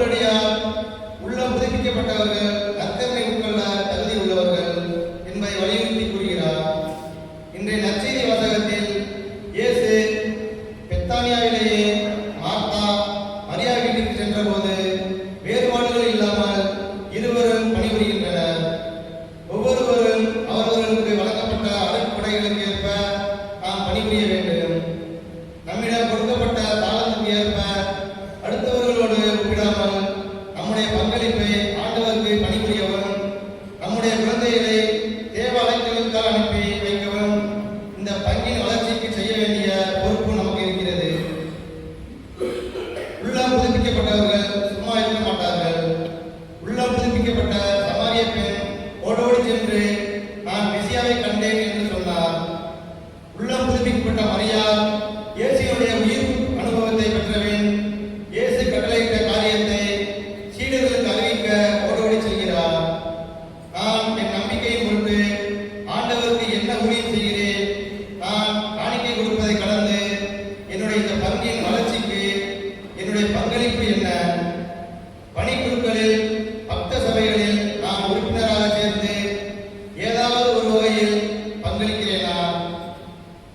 பவுலடியார் உள்ளம் புதுப்பிக்கப்பட்டவர்கள் நற்கருணை உட்கொள்ள தகுதி உள்ளவர்கள் என்பதை வலியுறுத்தி கூறுகிறார். இன்றைய நற்செய்தி வாசகத்தில் இயேசு பெத்தானியாவிலேயே மார்த்தா மரியா வீட்டிற்கு சென்றபோது வேறுபாடுகள் இல்லாமல் இருவரும் பணிபுரிகின்றனர். ஒவ்வொருவரும் அவர்களுக்கு வழங்கப்பட்ட அருட்கொடைகளுக்கு ஏற்ப நாம் பணிபுரிய வேண்டும். நம்மிடம் கொடுக்கப்பட்ட தாளத்துக்கு ஏற்ப அடுத்தவர்களோடு ஒப்பிடாமல் நம்முடைய பங்களிப்பை ஆண்டவருக்கு பணிபுரியவும், நம்முடைய குழந்தைகளை தேவ அழைத்தலுக்காக அனுப்பி வைக்கவும் இந்த பங்கின் வளர்ச்சிக்கு செய்ய வேண்டிய பொறுப்பு நமக்கு இருக்கிறது. உள்ளம் புதுப்பிக்கப்பட்டவர்கள் சும்மா இருக்க மாட்டார்கள். உள்ளம் புதுப்பிக்கப்பட்ட சமாரிய பெண் ஓடோடி சென்று நான் மெசியாவை கண்டேன் என்று சொன்னார். உள்ளம் புதுப்பிக்கப்பட்ட மரியா இயேசுடைய உயிர் அனுபவத்தை பெற்றவன் இயேசு கட்டளையிட்ட காரியத்தை சீடர்களுக்கு அறிவிக்க ஓடோடி செல்கிறார். நான் என் நம்பிக்கையின் பொருட்டு ஆண்டவருக்கு என்ன ஊழியம் செய்கிறேன், நான் காணிக்கை கொடுப்பதை கடந்து என்னுடைய இந்த பங்கின் வளர்ச்சிக்கு என்னுடைய பங்களிப்பு என்ன? பணிக்குழுக்களில் பக்த சபைகளில் நான் உறுப்பினராக சேர்ந்து ஏதாவது ஒரு வகையில் பங்களிக்கிறேனா?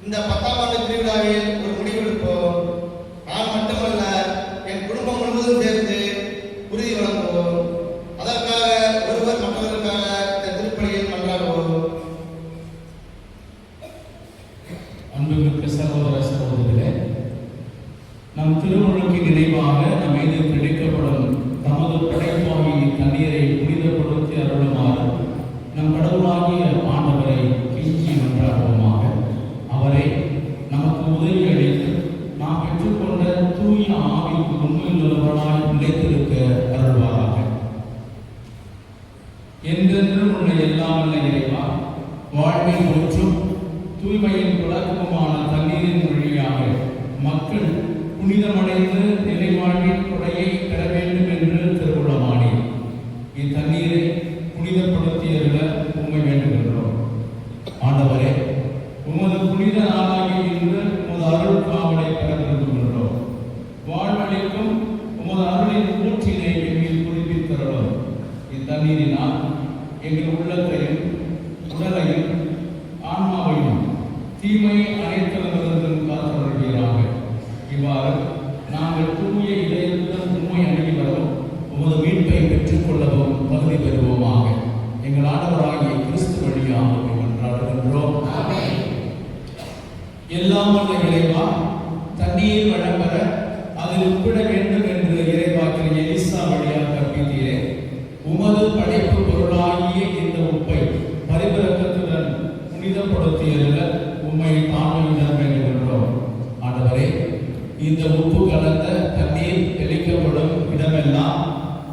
இந்த 10ஆம் ஆண்டு திருவிழாவில் ஒரு முடிவெடுப்போம். நான் மட்டுமல்ல, என் குடும்பம் முழுவதும் சேர்ந்து உறுதி வழங்குவோம். அதற்காக ஒருவர் மற்றவர்களுக்காக இந்த திருப்பலியில் மன்றாடுவோம். அன்புமிக்க சகோதர சகோதரிகளே, நம் திருமுழுக்கு நினைவாக நம் மீது கிடைக்கப்படும் தமது படைப்பாகிய தண்ணீரை புனிதப்படுத்தி அருளுமாறு நம் கடவுளாகிய ஆண்டவரை கெஞ்சி மன்றாடுவோமாக. அவரை நமக்கு உதவி அளித்து நாம் பெற்றுக்கொண்ட தூய ஆவிக்கு உண்மையுள்ளவர்களாய் நிலைத்திருக்க அருள்வாராக. என்றென்றும் உள்ள எல்லாம் உள்ள இறைவா, வாழ்வின் ஒற்றும் தூய்மையின் விளக்கமான தண்ணீரின் வழியாக மக்கள் புனிதமடைந்து நிலைவாழ்வின் கொடையை பெற வேண்டும் என்று திருவுள்ளமானேன். இத்தண்ணீரை புனிதப்படுத்தியருள உண்மை வேண்டுகின்றோம். ஆண்டவரே, உமது புனித நாளாகிய இன்று உமது அருள் காவலை பெற விரும்புகின்றோம். வாழ்வழிக்கும் உமது அருளின் ஊற்றினை எங்கள் புதுப்பித்தருளும். இத்தண்ணீரினால் எங்கள் உள்ளத்தையும் உடலையும் ஆன்மாவையும் தீமை அனைத்திலிருந்தும் காத்தருள்வீராக. இவ்வாறு நாங்கள் தூய இதயத்துடன் உண்மை அணுகி வரவும் உமது மீட்பை பெற்றுக் கொள்ளவும் தகுதி பெறுவோமாக. எங்கள் ஆண்டவராகிய கிறிஸ்து வழியாக மன்றாடுகின்றோம். எல்லாம் வல்ல இறைவா, தண்ணீர் வழங்கப்பெற அதில் உட்பட வேண்டும் என்று இறைவாக்கில் எலிசா வழியாக கற்பித்தீரே. உமது படைப்பு பொருளாகிய இந்த உப்பை பரிபிரக்கத்துடன் புனிதப்படுத்தியருள உம்மை தாழ்மையுடன் வேண்டுகின்றோம். ஆண்டவரே, இந்த உப்பு கலந்த தண்ணீர் தெளிக்கப்படும் இடமெல்லாம்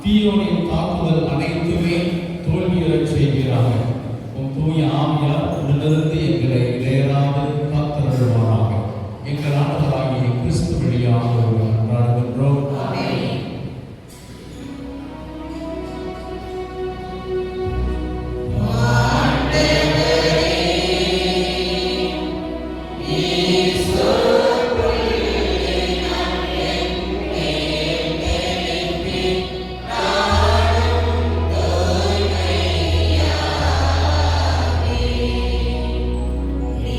தீயோனின் தாக்குதல் அனைத்துமே தோல்வியுறச் செய்கிறார்கள். உம் தூய ஆவியார் உடனிருந்து எங்களை நேராது காத்தருள்வாராக. எங்கள் ஆண்டவராகிய கிறிஸ்து வழியாக மன்றாடுகின்றோம். நீ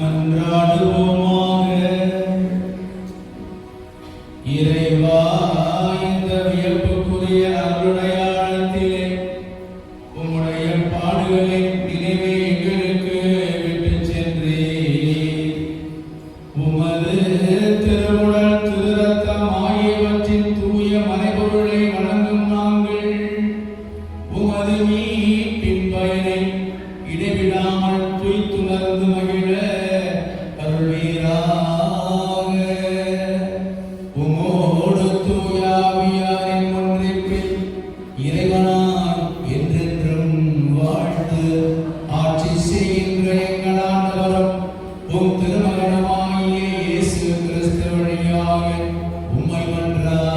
மன்றாடுவோமாக. இறைவா, இந்த வியப்புக்குரிய அருளடையாளத்திலே உம்முடைய பாடுகளின் நினைவை எங்களுக்கு விட்டுச் சென்றீர். உமது திருவுடல் திருரத்தம் ஆகியவற்றின் தூய மறைபொருளை வணங்கும் நாங்கள் உமது மீட்பின் பயனை இடைவிடாமல் துய்த்துணர்ந்து மகிழ அருள்வீராக. உமோடு தூய ஆவியாரின் ஒன்றிப்பில் இறைவனாய் என்றென்றும் வாழ்ந்து ஆட்சி செய்கின்ற எங்கள் ஆண்டவரும் உம் திருமகனுமாகிய இயேசு கிறிஸ்து வழியாக உம்மை மன்றாடுகின்றோம்.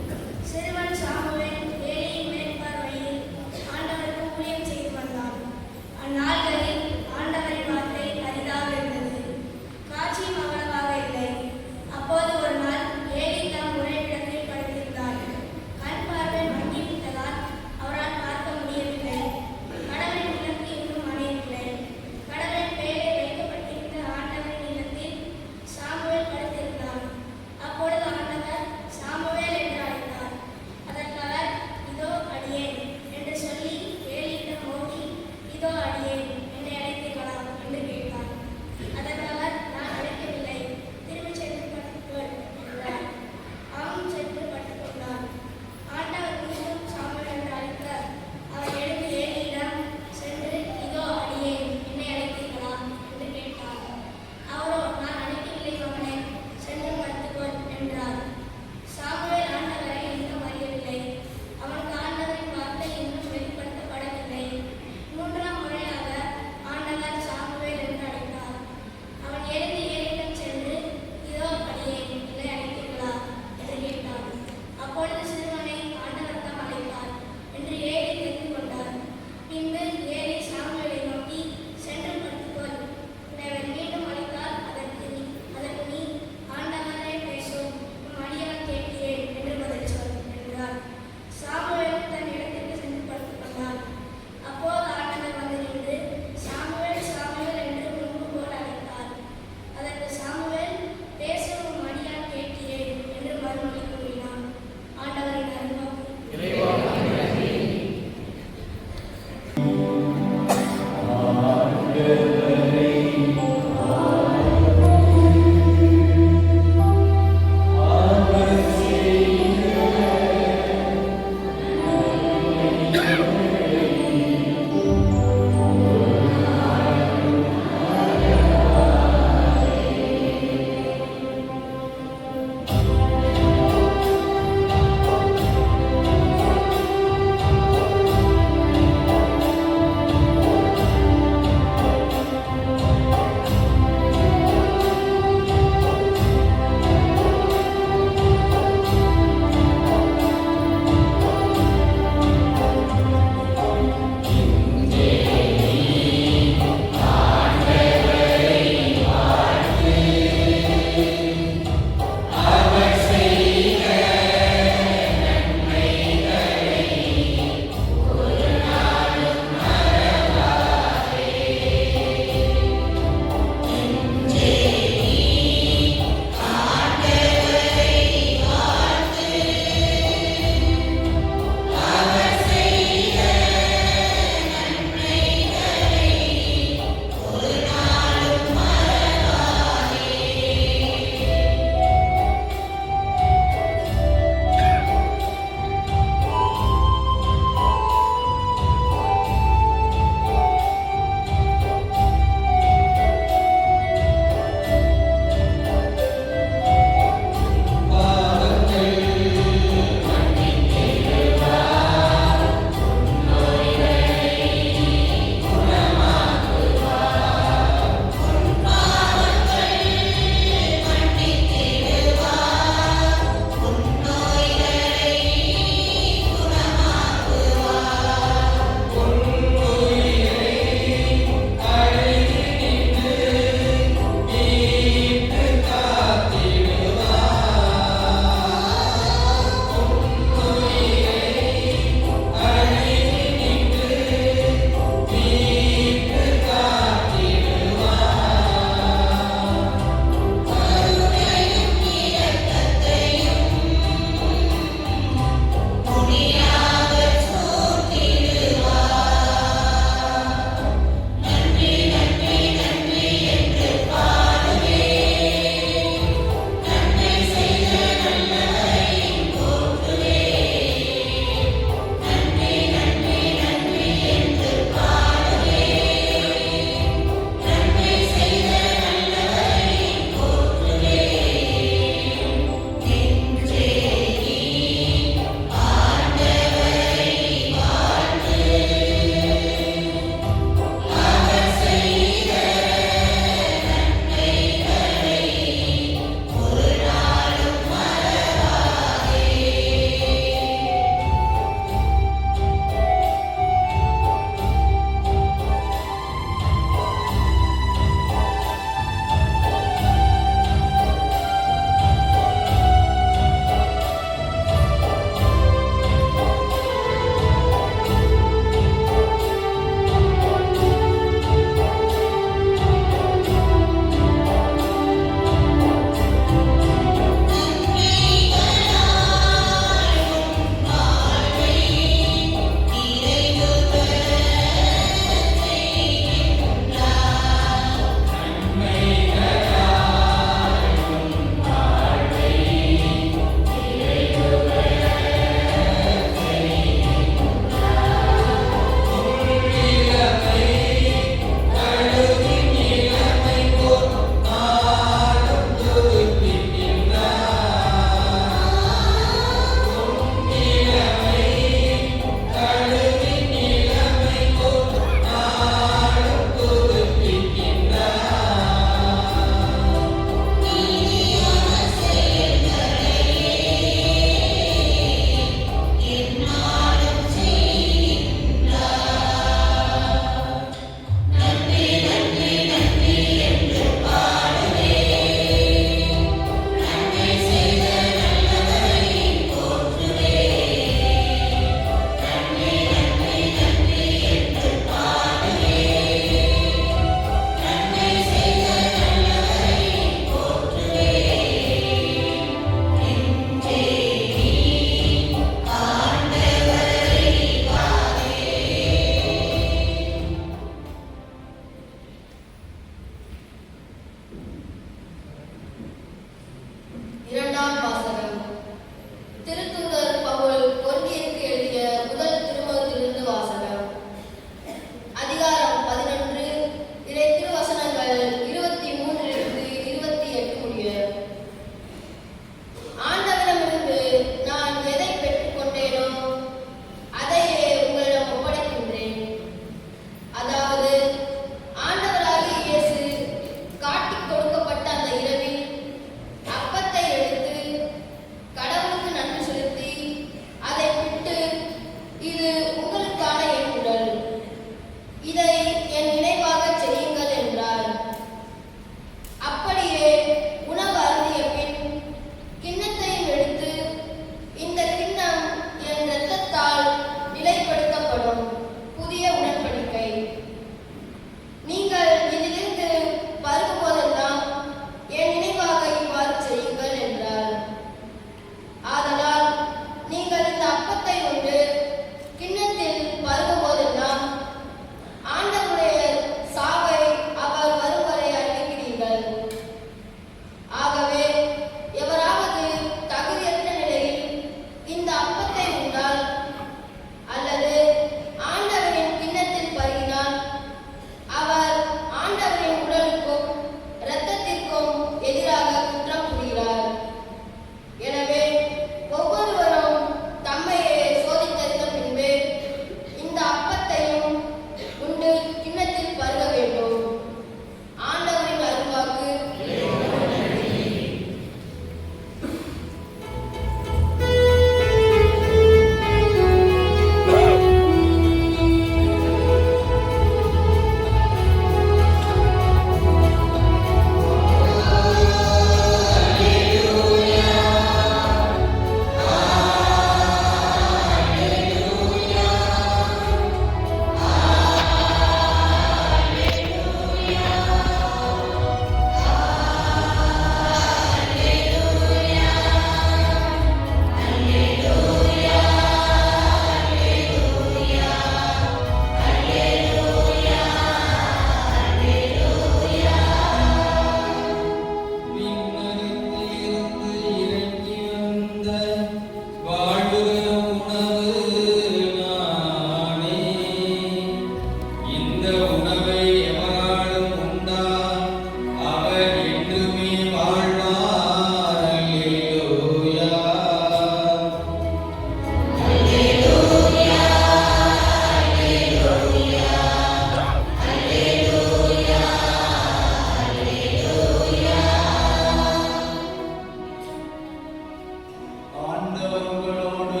ஆண்டவர் உங்களோடு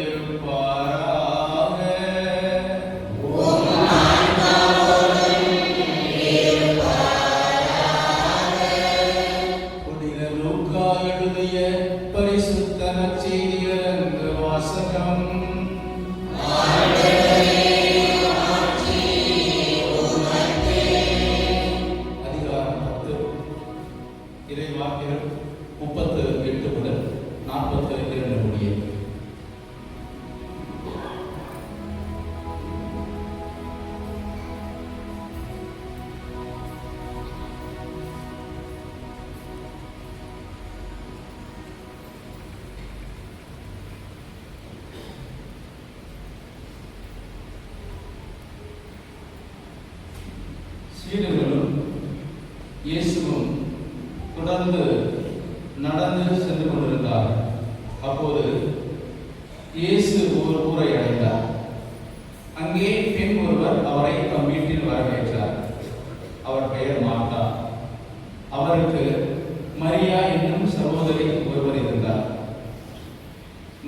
இருப்பாராக. புனித லூக்கா எழுதிய பரிசுத்த நற்செய்தியிலிருந்து வாசகம். அதிகாரம் 10, இறைவாக்கினர் 38 முதல் 42 முடிய. சீடர்களும் இயேசுவும் தொடர்ந்து நடந்து சென்று கொண்டிருந்தார். அப்போது இயேசு ஒரு ஊரை அடைந்தார். அங்கே பெண் ஒருவர் அவரை தம் வீட்டில் வரவேற்றார். அவர் பெயர் மார்த்தா. அவருக்கு மரியா என்னும் சகோதரி ஒருவர் இருந்தார்.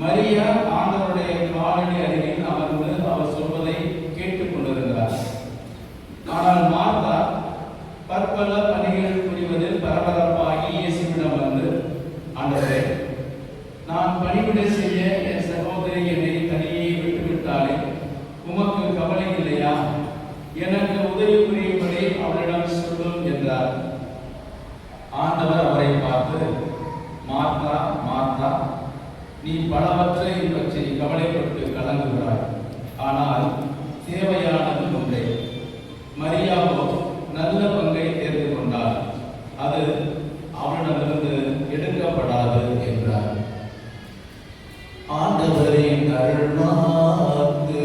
மரியா ஆண்டவருடைய காலடி அருகில் அமர்ந்து அவர் சொல்வதை கேட்டுக் கொண்டிருந்தார். ஆனால் மார்த்தா பற்பல பணிகள் புரிவதில் பரபரப்பாகி இயேசுவிடம் வந்து, ஆண்டவரே, நான் பணிவிடை செய்ய என் சகோதரி என்னை தனியே விட்டுவிட்டாலே உமக்கு கவலை இல்லையா? எனக்கு உதவி புரியும்படி அவளிடம் சொல்லும் என்றார். ஆண்டவர் அவரை பார்த்து, மார்த்தா மார்த்தா, நீ பலவற்றை பற்றி கவலைப்பட்டு கலங்குகிறாய். ஆனால் தேவையானது ஒன்றே. மரியாவோ நல்ல பங்கை தேர்ந்து கொண்டார். அது அவனிடமிருந்து எடுக்கப்படாது என்றார். ஆண்டவரின் அருள்வாக்கு.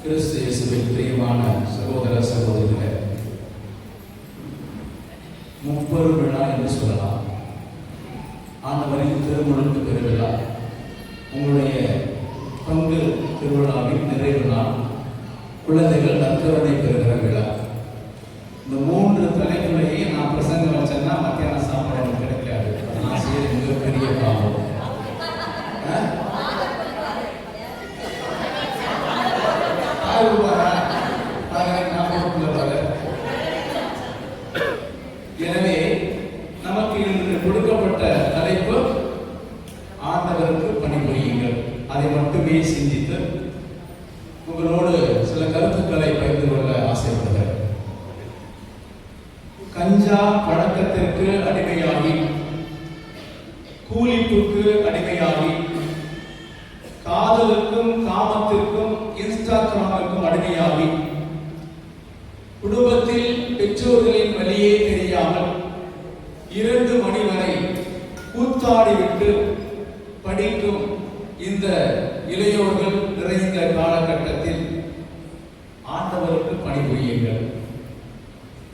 கிறிஸ்து இயேசுவின் பிரியமான சகோதர சகோதரிகளே, முப்பெரும் விழா என்று சொல்லலாம். ஆண்டவரின் திருமுழுக்கு பெருவிழா, உங்களுடைய பங்கு திருவிழாவின் நிறைவு நாள், குழந்தைகள் நற்கருணை பெறுகிற விழா. இந்த 3 தலைமுறையை நான் பிரசங்கம் வச்சேன்னா மத்தியான சாப்பாடு எனக்கு கிடைக்காது. நான் செய்ய மிகப்பெரிய பாவம். எனவே நமக்கு இன்று கொடுக்கப்பட்ட தலைப்பு ஆண்டவருக்கு பணிபுரியுங்கள். அதை மட்டுமே சிந்தித்து உங்களோடு சில கருத்துக்களை பகிர்ந்து கொள்ள ஆசைப்படுகிறேன். கஞ்சா பழக்கத்திற்கு அடிமையாகி, கூலிப்புக்கு அடிமையாகி, காதலுக்கும் காமத்திற்கும் இன்ஸ்டாகிராமுக்கும் அடிமையாகி, குடும்பத்தில் பெற்றோர்களின் வழியே தெரியாமல் 2 மணி வரை கூத்தாடிவிட்டு படிக்கும் இந்த இளையோர்கள் நிறைந்த காலகட்டத்தில் ஆண்டவருக்கு பணிபுரியுங்கள்.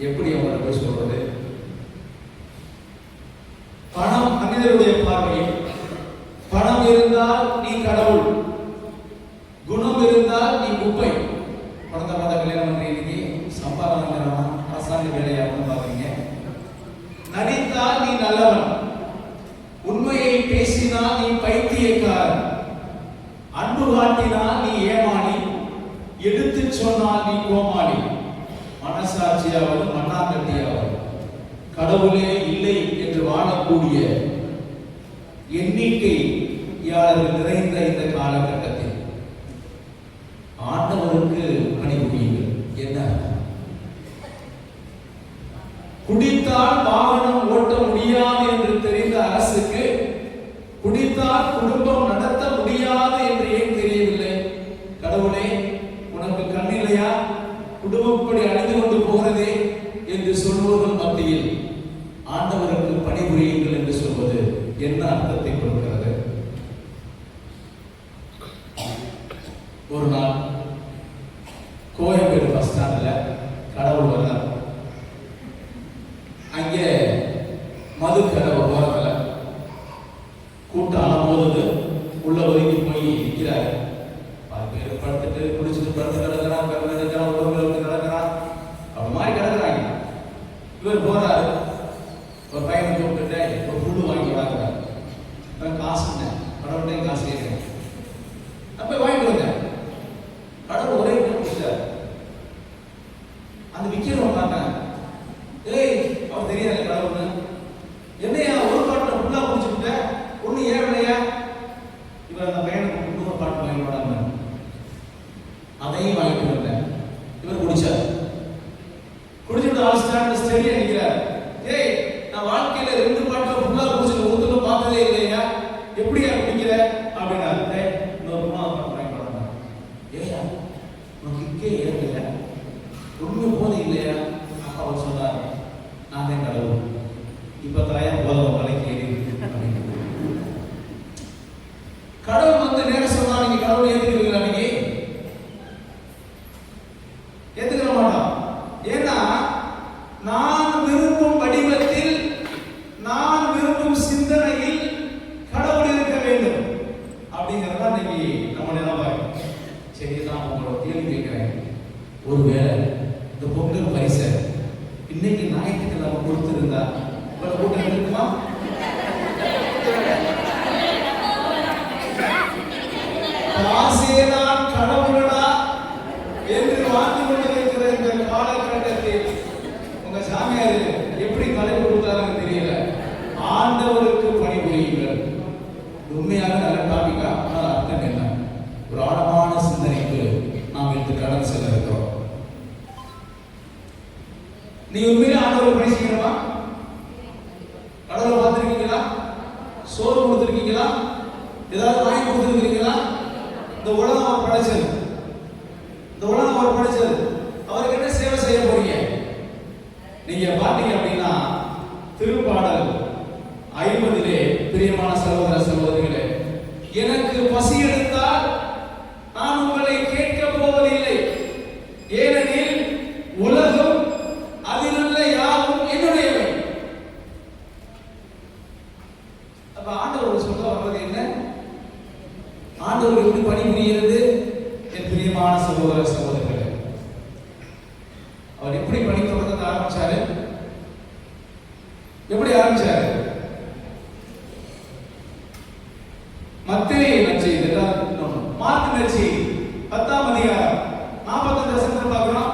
எப்படி அவர்கள் சொல்றது? பணம் மனிதருடைய பார்வையில், பணம் இருந்தால் நீ கடவுள், குணம் இருந்தால் நீ குப்பை. கடந்த மாத கல்யாணம் பண்றீங்க, சம்பாதனை அரசாங்க வேலையா பாக்குறீங்க. நடித்தால் நீ நல்லவன், உண்மையை பேசினால் நீ பைத்தியக்காரன், அன்பு காட்டினால் நீ ஏமாளி, எடுத்து சொன்னால் நீ கோமாளி. மனசாட்சியாவது மண்ணாங்கட்டியாவது கடவுளே இல்லை என்று வாழக்கூடிய எண்ணிக்கையாளர்கள் நிறைந்த இந்த காலகட்டத்தில் ஆண்டவருக்கு பணிபுரியுங்கள். என்ன? குடித்தால் வாகனம் ஓட்ட முடியாது என்று தெரிந்த அரசுக்கு குடித்தால் குடும்பம் நடத்த முடியாது என்று ஏன் தெரியவில்லை? கடவுளே, உனக்கு கண்ணிலையா? குடும்பப்படி அழிந்து கொண்டு போகிறதே என்று சொல்வதன் மத்தியில் ஆண்டவருக்கு பணிபுரியுங்கள் என்று சொல்வது என்ன அர்த்தத்தை கொடுக்கிறது? ஒரு நாள் கோயம்பேடு பஸ் ஸ்டாண்ட்ல கடவுள் வர்றார். அங்கே மதுக்கடை ஓரத்துல கூட்டம் அலமோதுது. உள்ள ஒதுங்கி போய் நிற்கிறாரு. 10 பேர் படுத்துட்டு குடிச்சு படுத்து கிடக்கிறான், பிறந்து கிடக்கிறான், உடம்புல வந்து கிடக்கிறான், அப்படி மாதிரி கிடக்குறாங்க. இவர் போறாரு, ஒரு பையனை கூப்பிட்டு ஒரு புல்லு வாங்கி வராங்கிறார். காசு இல்லை, கடவுள்கிட்டையும் காசு கேட்கிறேன். அப்ப வாங்கிட்டு வந்தேன். கடவுள் ஒரே கொடுத்தார். அந்த விக்கிறவங்க பார்த்தாங்க, ஏய் அவர் தெரியாது கடவுள்னு, என்னையா ஒரு பாட்டில் ஃபுல்லா குடிச்சுக்கிட்ட, ஒண்ணு ஏன் இல்லையா? இவர் அந்த பையனுக்கு இன்னொரு பாட்டு வாங்கி வராங்க, அதையும் வாங்கிட்டு வந்தேன். இவர் குடிச்சார். குடிச்சுட்டு ஆல்ஸ்டாண்ட் ஸ்டெடி அடிக்கிறார். ஏய் நான் வாழ்க்கையில 2 பாட்டில் ஃபுல்லா குடிச்சு ஒருத்தர பார்த்ததே இல்லையா, எப்படியா குடிக்கிற அப்படின்னா, இன்னொரு பாட்டு வாங்கி வராங்க. ஏயா உனக்கு இங்கே ஏறல, ஒண்ணு போது இல்லையா? அப்பா அவர் சொன்னார், நான் தான் கடவுள், இப்ப தாயா போதும் தலைக்கு ஏறி அப்படின்னு. கடவுள் வந்து நேரம் சொன்னா நீங்க கடவுளை ஏத்துக்கிறீங்களா? நீங்க ஏத்துக்கிற மாட்டோம். ஏன்னா நான் விரும்பும் வடிவத்தில், நான் விரும்பும் சிந்தனையில் கடவுள் இருக்க வேண்டும் அப்படிங்கிறதா இன்னைக்கு நம்ம நிலைமை. சரி, நான் உங்களோட கேள்வி கேட்கிறேன். ஒருவேளை இந்த பொங்கல் பரிசை இன்னைக்கு ஞாயிற்றுக்கிழமை கொடுத்திருந்தா உங்களை கூட்டம் இருக்குமா? காசேதான் கடவுளடா என்று வாழ்ந்து கொண்டிருக்கிற இந்த காலகட்டத்தில் உங்க சாமியார் எப்படி தலைப்பு கொடுத்தாருன்னு தெரியல. ஆண்டவருக்கு பணிபுரியுங்கள். உண்மையாக நல்ல டாபிக்கா, ஆனால் அர்த்தம் என்ன? ஒரு ஆழமான சிந்தனைக்கு நாம் இன்று கடந்து செல்ல இருக்கிறோம். நீ உண்மையிலே ஆண்டவர் பணி செய்யணுமா? கடவுளை பார்த்துருக்கீங்களா? சோறு கொடுத்துருக்கீங்களா? ஏதாவது வாங்கி கொடுத்துருக்கீங்களா? இந்த உலகம் அவர் படைச்சது, இந்த உலகம் அவர் படைச்சது, அவருக்கு என்ன சேவை செய்ய போறீங்க? நீங்க பாத்தீங்க அப்படின்னா திருப்பாடல் 50 பிரியமான சகோதர சகோதரிகளே, எனக்கு பசி எடுத்தால் நான் உங்களை கேட்க போவதில்லை, ஏனெனில் உலகம் அதிலுள்ள யாவும் என்னுடையவை. அப்ப ஆண்டவர் சொல்ல வர்றது என்ன? ஆண்டவர் எப்படி பணிபுரிகிறது? என் பிரியமான சகோதர சகோதரிகளே, அவர் எப்படி பணி தொடர்ந்து ஆரம்பிச்சாரு? எப்படி ஆரம்பிச்சாரு? மத்தேயு நற்செய்தி, மார்க் நற்செய்தி 10ஆம் அதிகாரம் 45 வசனத்தை பார்க்கிறோம்.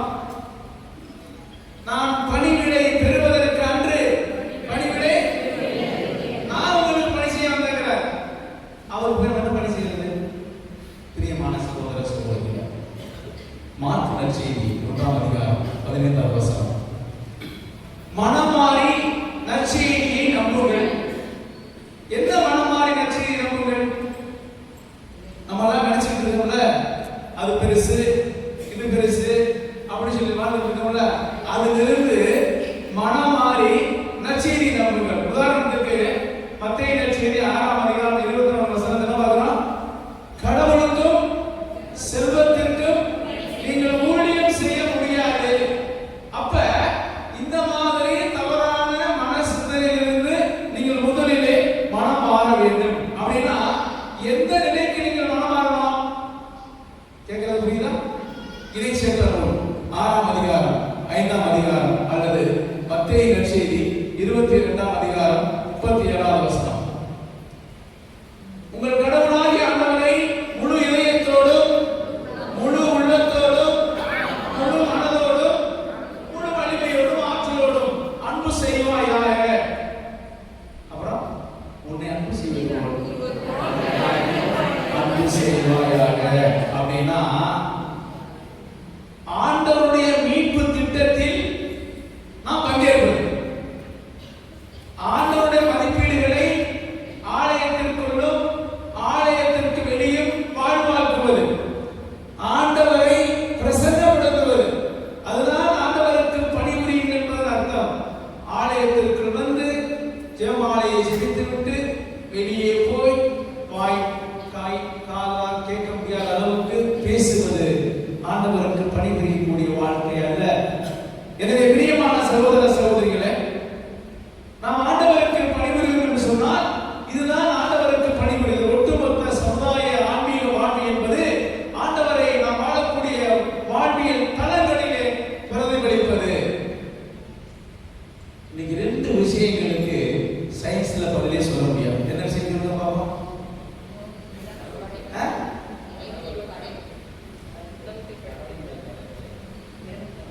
நான் பணிவிடை பெறுவதற்கு அன்று, பணிவிடை நான் உங்களுக்கு பணி செய்ய வந்திருக்கிறார். அவர் போய் மட்டும் பணி செய்யறது. பிரியமான சகோதர சகோதரிகளே, மார்க் நற்செய்தி 1ஆம் அதிகாரம் 15ஆம் வசனம், மனம் மாறி நற்செய்தியை நம்புங்கள். என்ன மனம் மாறி நற்செய்தியை நம்புங்கள்? நம்மளாம் நினைச்சிட்டு இருக்கோம்ல, அது பெருசு இது பெருசு அப்படி சொல்லி வாழ்ந்துட்டு இருக்கோம்ல, அதிலிருந்து மனம் மாறி நற்செய்தி நம்புங்கள். உதாரணத்துக்கு மத்தேயு நற்செய்தி 6ஆம் அதிகாரம் 24ஆம் வசனத்தை பார்க்கிறோம். கடவுளுக்கும் செல்வத்திற்கும் நீங்கள் ஊழியம் செய்ய முடியாது. அப்ப இந்த மாதிரி தவறான மனசிந்தனையிலிருந்து நீங்கள் முதலிலே மனம் மாற வேண்டும். அப்படின்னா எந்த நிலைக்கு நீங்கள் மனம் மாறணும்? கேட்கிறது புரியுதா? இதை சேர்க்கிறோம் 6ஆம் அதிகாரம் 5ஆம் அதிகாரம் அல்லது மத்தேயு நற்செய்தி 22ஆம் அதிகாரம் 37ஆம் வசனம். உங்கள் கடவுளாகிய ஆண்டவரை முழு இதயத்தோடும், முழு உள்ளத்தோடும், முழு மனதோடும், முழு வலிமையோடும், ஆற்றலோடும் அன்பு செய்வாயாக. அப்புறம் உன்னை அன்பு செய்வாயாக. அன்பு செய்வாயாக அப்படின்னா ஆண்டவருடைய மீட்பு திட்டத்தில் நாம் பங்கேற்பது, ஆண்டவருடைய மதிப்பீடுகளை ஆலயத்திற்குள்ளும் ஆலயத்திற்கு வெளியும் வாழ்வாக்குவது, ஆண்டவரை பிரசன்னப்படுத்துவது, அதுதான் ஆண்டவருக்கு பணிபுரியும் என்பதன் அர்த்தம். ஆலயத்திற்கு வந்து ஜெபமாலையை செபித்துவிட்டு வெளியே போய் வாய் காய் காதால் கேட்க முடியாத அளவுக்கு பேசுவது ஆண்டவருக்கு பணிபுரியக்கூடிய வாழ்க்கை அல்ல. எனவே பிரியமான சகோதர சகோதரிகளே, நாம் ஆண்டவருக்கு பணிபுரிகிறோம் என்று சொன்னால் இதுதான் ஆண்டவருக்கு பணிபுரிவது. ஒட்டுமொத்த சமுதாய ஆன்மீக வாழ்வு என்பது ஆண்டவரை நாம் வாழக்கூடிய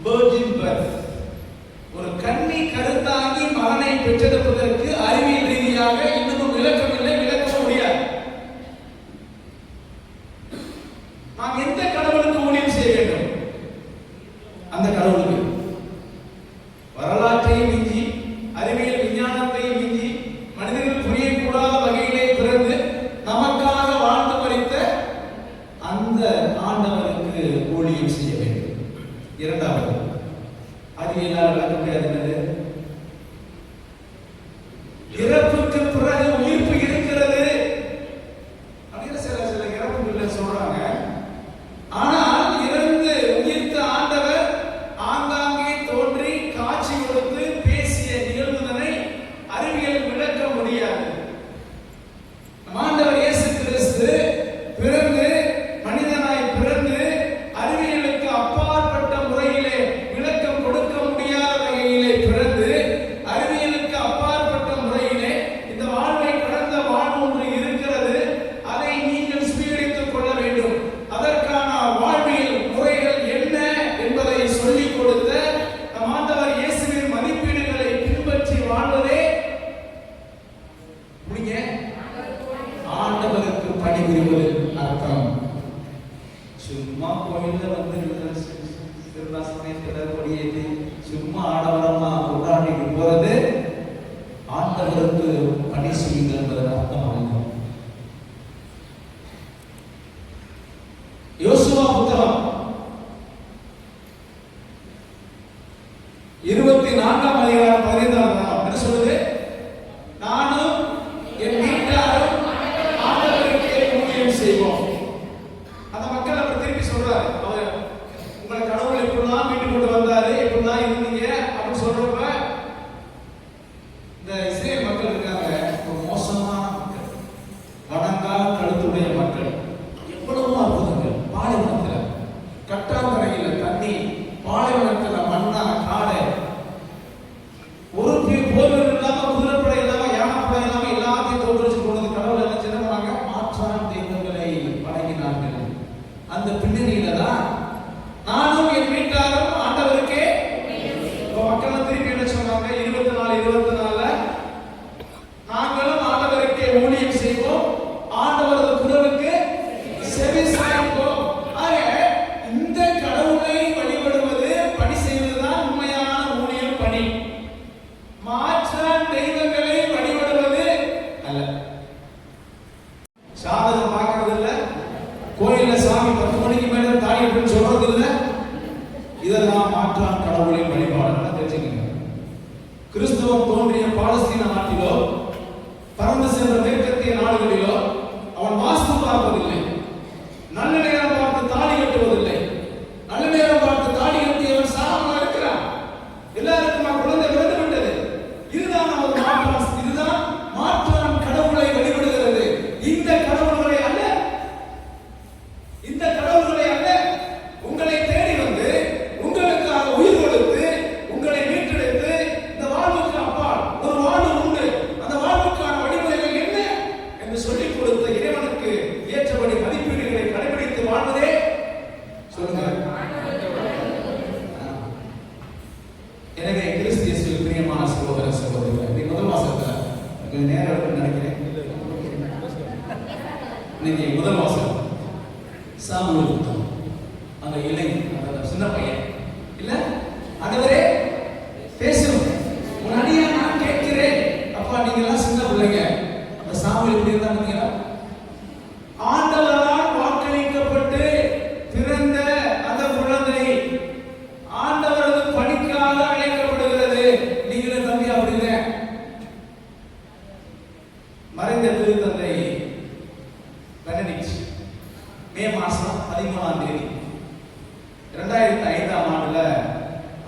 virgin birth. ஒரு கன்னி கருத்தாங்கி மகனை பெற்றெடுப்பதற்கு அறிவியல் ரீதியாக இன்னும் விளக்கம் இல்லை, விளக்க முடியாது. நாம் எந்த கடவுளுக்கு ஊழியம் செய்ய வேண்டும்? அந்த கடவுளுக்கு வரலாற்றையும் மிஞ்சி அறிவியல் விஞ்ஞானத்தையும் மிஞ்சி மனிதர்கள் புரியக்கூடாத வகையிலே பிறந்து நமக்காக வாழ்ந்து மறித்த அந்த ஆண்டவருக்கு ஊழியம் செய்ய வேண்டும். இரண்டாவது, அறிவியலால் விளக்க முடியாது. இறப்புக்கு பிறகு உயிர்ப்பு இருக்கிறது அப்படின்னு சில இறப்புகள் சொல்றாங்க. ஆனால் இறந்து உயிர்த்த ஆண்டவர் ஆங்காங்கே தோன்றி காட்சி கொடுத்து பேசிய நிகழ்வுதனை அறிவியல் விளக்க முடியாது. ஆண்டவர் இயேசு கிறிஸ்து பிறந்து மனிதனாய் பிறந்து அறிவியலுக்கு அப்பாற்பட்ட முறையிலே விளக்கம் கொடுக்க முடியாத வகையிலே பிறந்து அறிவியலுக்கு அப்பாற்பட்ட முறையிலே இந்த வாழ்வை கடந்த வாழ்வு ஒன்று இருக்கிறது, அதை நீங்கள் சுவீகரித்துக் கொள்ள வேண்டும். அதற்கான வாழ்வியல் முறைகள் என்ன என்பதை சொல்லிக் கொடுத்த நம் ஆண்டவர் இயேசுவின் மதிப்பீடுகளை பின்பற்றி வாழ்வதே ஆண்டவருக்கு பணிபுரிவது அர்த்தம். சும்மா கோயில்ல வந்து கொடியேற்றி சும்மா ஆடவரமா கொண்டாடிட்டு போறது ஆண்டவருக்கு பணி செய்யுங்கள் என்பதன் அர்த்தம் ஆகும். யோசுவா புத்தகம் 24ஆம் அதிகாரம் 15ஆம் வசனம் என்ன சொல்லுது? நானும் என் வீட்டாரும் ஆண்டவருக்கே ஊழியம் செய்வோம். அந்த மக்கள் அவர் திருப்பி சொல்றாரு, அவர் உங்களை கடவுள் எப்படிலாம் வீட்டு கொண்டு வந்தாரு, எப்படிலாம் இருந்தீங்க அப்படின்னு சொல்றப்ப இந்த இஸ்ரேல் மக்கள் இருக்காங்க, ஒரு மோசமான மக்கள், வணங்கா கழுத்துடைய மக்கள். எவ்வளவோ அற்புதங்கள் பாலைவனத்துல, கட்டாந்தரையில தண்ணி, பாலைவனத்துல மண்ணா காடை, ஒரு போர்கள் இல்லாம குதிரைப்படை இல்லாம யானைப்படை இல்லாம எல்லாத்தையும் தோற்றுச்சு போனது. கடவுள் என்ன செய்வாங்க? மாற்றான் தெய்வங்களை வணங்கினார்கள். அந்த பின்னணியில தான் நானும் என் வீட்டாரும் ஆண்டவருக்கே மக்கள் திருப்பி என்ன சொன்னாங்க? 24 நாங்களும் ஆண்டவருக்கே ஊழியம் செய்வோம், ஆண்டவரது குரலுக்கு செவி சாய்ப்போம். இந்த கடவுளை வழிபடுவது பணி செய்வதுதான் உண்மையான ஊழியம் பணி. மாற்றான் தெய்வங்களை வழிபடுவது அல்ல. சாதகம் பார்க்கறது இல்ல, கோயில்ல சாமி 10 மணிக்கு மேல தாயிட்டு சொல்றது இல்ல. இதெல்லாம் மாற்றான் கடவுளின் வழிபாடு. தெரிஞ்சுக்கங்க. கிறிஸ்தவம் தோன்றிய பாலஸ்தீன நாட்டிலோ பறந்து சென்ற மேற்கத்திய நாடுகளிலோ அவன் வாஸ்து பார்ப்பதில்லை, நல்ல நேரம் பார்த்து தாலி கட்டுவதில்லை. நல்ல நேரம் பார்த்து தாலி கட்டியவன் சாமமா இருக்கிறான். எல்லாருக்கும் குழந்தை பிறந்து விட்டது. இதுதான் நமது மாற்றான். இதுதான் மாற்றான் கடவுளை வழிபடுகிறது. இந்த கடவுள்களை அல்ல, இந்த கடவுள்களை அல்ல. உங்களை தேடி வந்து உங்களுக்காக உயிர் கொடுத்து உங்களை மீட்டெடுத்து இந்த வாழ்வுக்கு அப்பால் ஒரு வாழ்வு உண்டு, அந்த வாழ்வுக்கான வழிமுறைகள் என்ன என்று சொல்லிக் கொடுத்த இறைவனுக்கு ஏற்றபடி மதிப்பீடுகளை கடைபிடித்து வாழ்வதே சொல்லுங்க. எனவே கிறிஸ்தியஸில் பிரியமான சகோதர சகோதரிகள், இது முதல் வாசகத்துல கொஞ்சம் நேரம் எடுத்து நினைக்கிறேன். இன்னைக்கு முதல் வாசகம் சாமுவேல் புத்தகம். அந்த இளைஞன், அந்த சின்ன பையன் இல்ல, ஆண்டவரே பேசும் உன் அடியா நான் கேட்கிறேன். அப்பா நீங்க எல்லாம் சின்ன பிள்ளைங்க. அந்த சாமுவேல் எப்படி இருந்தாங்க? ஆண்டவரால் வாக்களிக்கப்பட்டு பிறந்த அந்த குழந்தை ஆண்டவரது பணிக்காக அழைக்கப்படுகிறது. நீங்களே தம்பி அப்படிங்க. மறைந்த திருத்தந்தை பெனடிக்ட் மே மாசம் 13ஆம் தேதி 2005ஆம் ஆண்டுல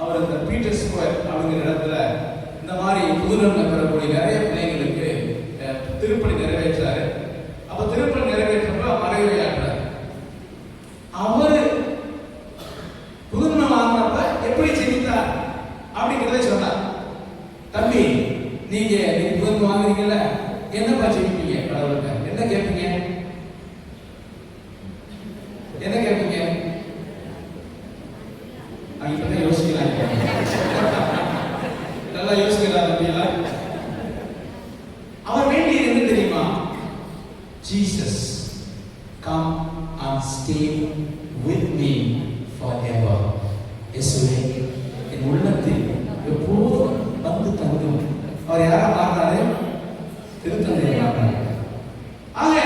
அவர் இந்த பீட்டர்ஸ்பர்க் அப்படிங்கிற இடத்துல இந்த மாதிரி புதுநன்மை பெறக்கூடிய நிறைய பிள்ளைங்களுக்கு திருப்பணி நிறைவேற்றாரு. அப்ப திருப்பணி நிறைவேற்றப்ப மறைவுரையாற்றார். அவரு புதுநன்மை வாங்கினப்ப எப்படி ஜெயித்தார் அப்படிங்கிறத சொன்னார். தம்பி நீங்க புதுநன்மை வாங்குறீங்கல்ல, என்னப்பா ஜெயிப்பீங்க? கடவுள்கிட்ட என்ன கேட்பீங்க? என்ன கேட்பீங்க? இப்பதான் யோசிக்கலாம். forever. இயேசுவே என் உள்ளத்தில் எப்போதும் வந்து தங்கும். அவர் யாரா மாறினாரு? திருத்தந்தையை மாறினார். ஆக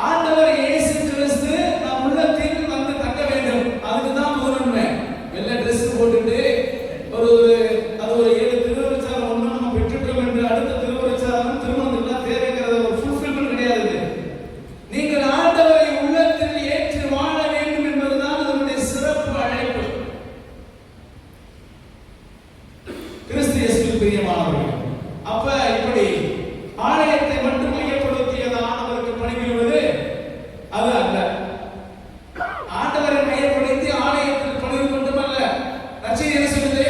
ஆண்டவர் இயேசு கிறிஸ்து நம் உள்ளத்தில் வந்து தங்க வேண்டும். அதுக்குதான் முதன்மை. வெள்ளை ட்ரெஸ் போட்டுட்டு ஒரு அது ஒரு 7 திருவருட்சாதனம் ஒண்ணு நம்ம பெற்றுட்டோம் என்று அடுத்த திருவருட்சாதனம் திருமணத்துக்குலாம் தேவைங்கிறத ஒரு ஃபுல்ஃபில்மெண்ட் கிடையாது. நீங்கள் ஆண்டவரை உள்ளத்தில் ஏற்று வாழ வேண்டும் என்பதுதான் அதனுடைய சிறப்பு அழைப்பு. கிறிஸ்து இயேசுவில் பிரியமானவர்கள், அப்ப இப்படி ஆலயத்தை மட்டும் மையப்படுத்தியது ஆண்டவருக்கு பணிபுரிவது அது அல்ல. ஆண்டவரை மையப்படுத்தி ஆலயத்தில் பணிவு மட்டுமல்ல. நற்செய்தி என்ன சொல்லுது?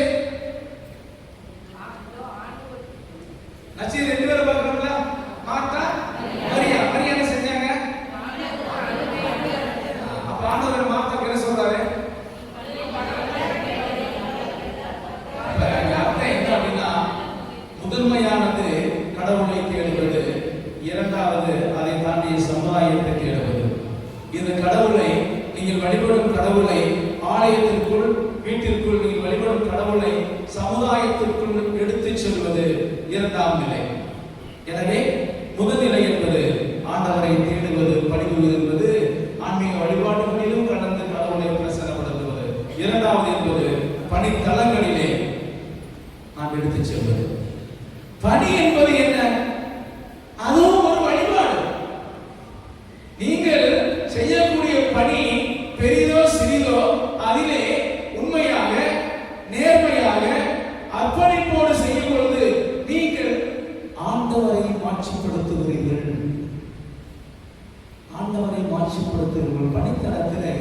நற்செய்தி 2 பேரை பார்க்கணும்ல, மார்த்தா மரியா. மரியா என்ன செஞ்சாங்க? அப்ப ஆண்டவர் மார்த்தாக்கு என்ன சொல்றாரு? என்ன அப்படின்னா, முதன்மையானது கடவுளை தேடுவது, இரண்டாவது அதை தாண்டிய சமுதாயத்தை தேடுவது. இந்த கடவுளை நீங்கள் வழிபடும் கடவுளை ஆலயத்திற்குள் வீட்டிற்குள் நீங்கள் வழிபடும் கடவுளை சமுதாயத்திற்குள் எடுத்துச் செல்வது இரண்டாம் நிலை. எனவே முதல்நிலை என்பது ஆண்டவரை தேடுவது, பணிபுரிவது என்பது ஆன்மீக வழிபாடுகளிலும் கடந்து கடவுளை பிரசன்னப்படுத்துவது. இரண்டாவது என்பது பணித்தலங்களிலே நாம் எடுத்துச் செல்வது. பணி என்பது என்ன? அதுவும் ஒரு வழிபாடு. நீங்கள் செய்யக்கூடிய பணி பெரிதோ சிறிதோ அதிலே உண்மையாக நேர்மையாக அர்ப்பணிப்போடு செய்யும் பொழுது நீங்கள் ஆண்டவரை மாட்சிப்படுத்துகிறீர்கள். ஆண்டவரை மாட்சிப்படுத்துகிறீர்கள். பணித்தளத்திலே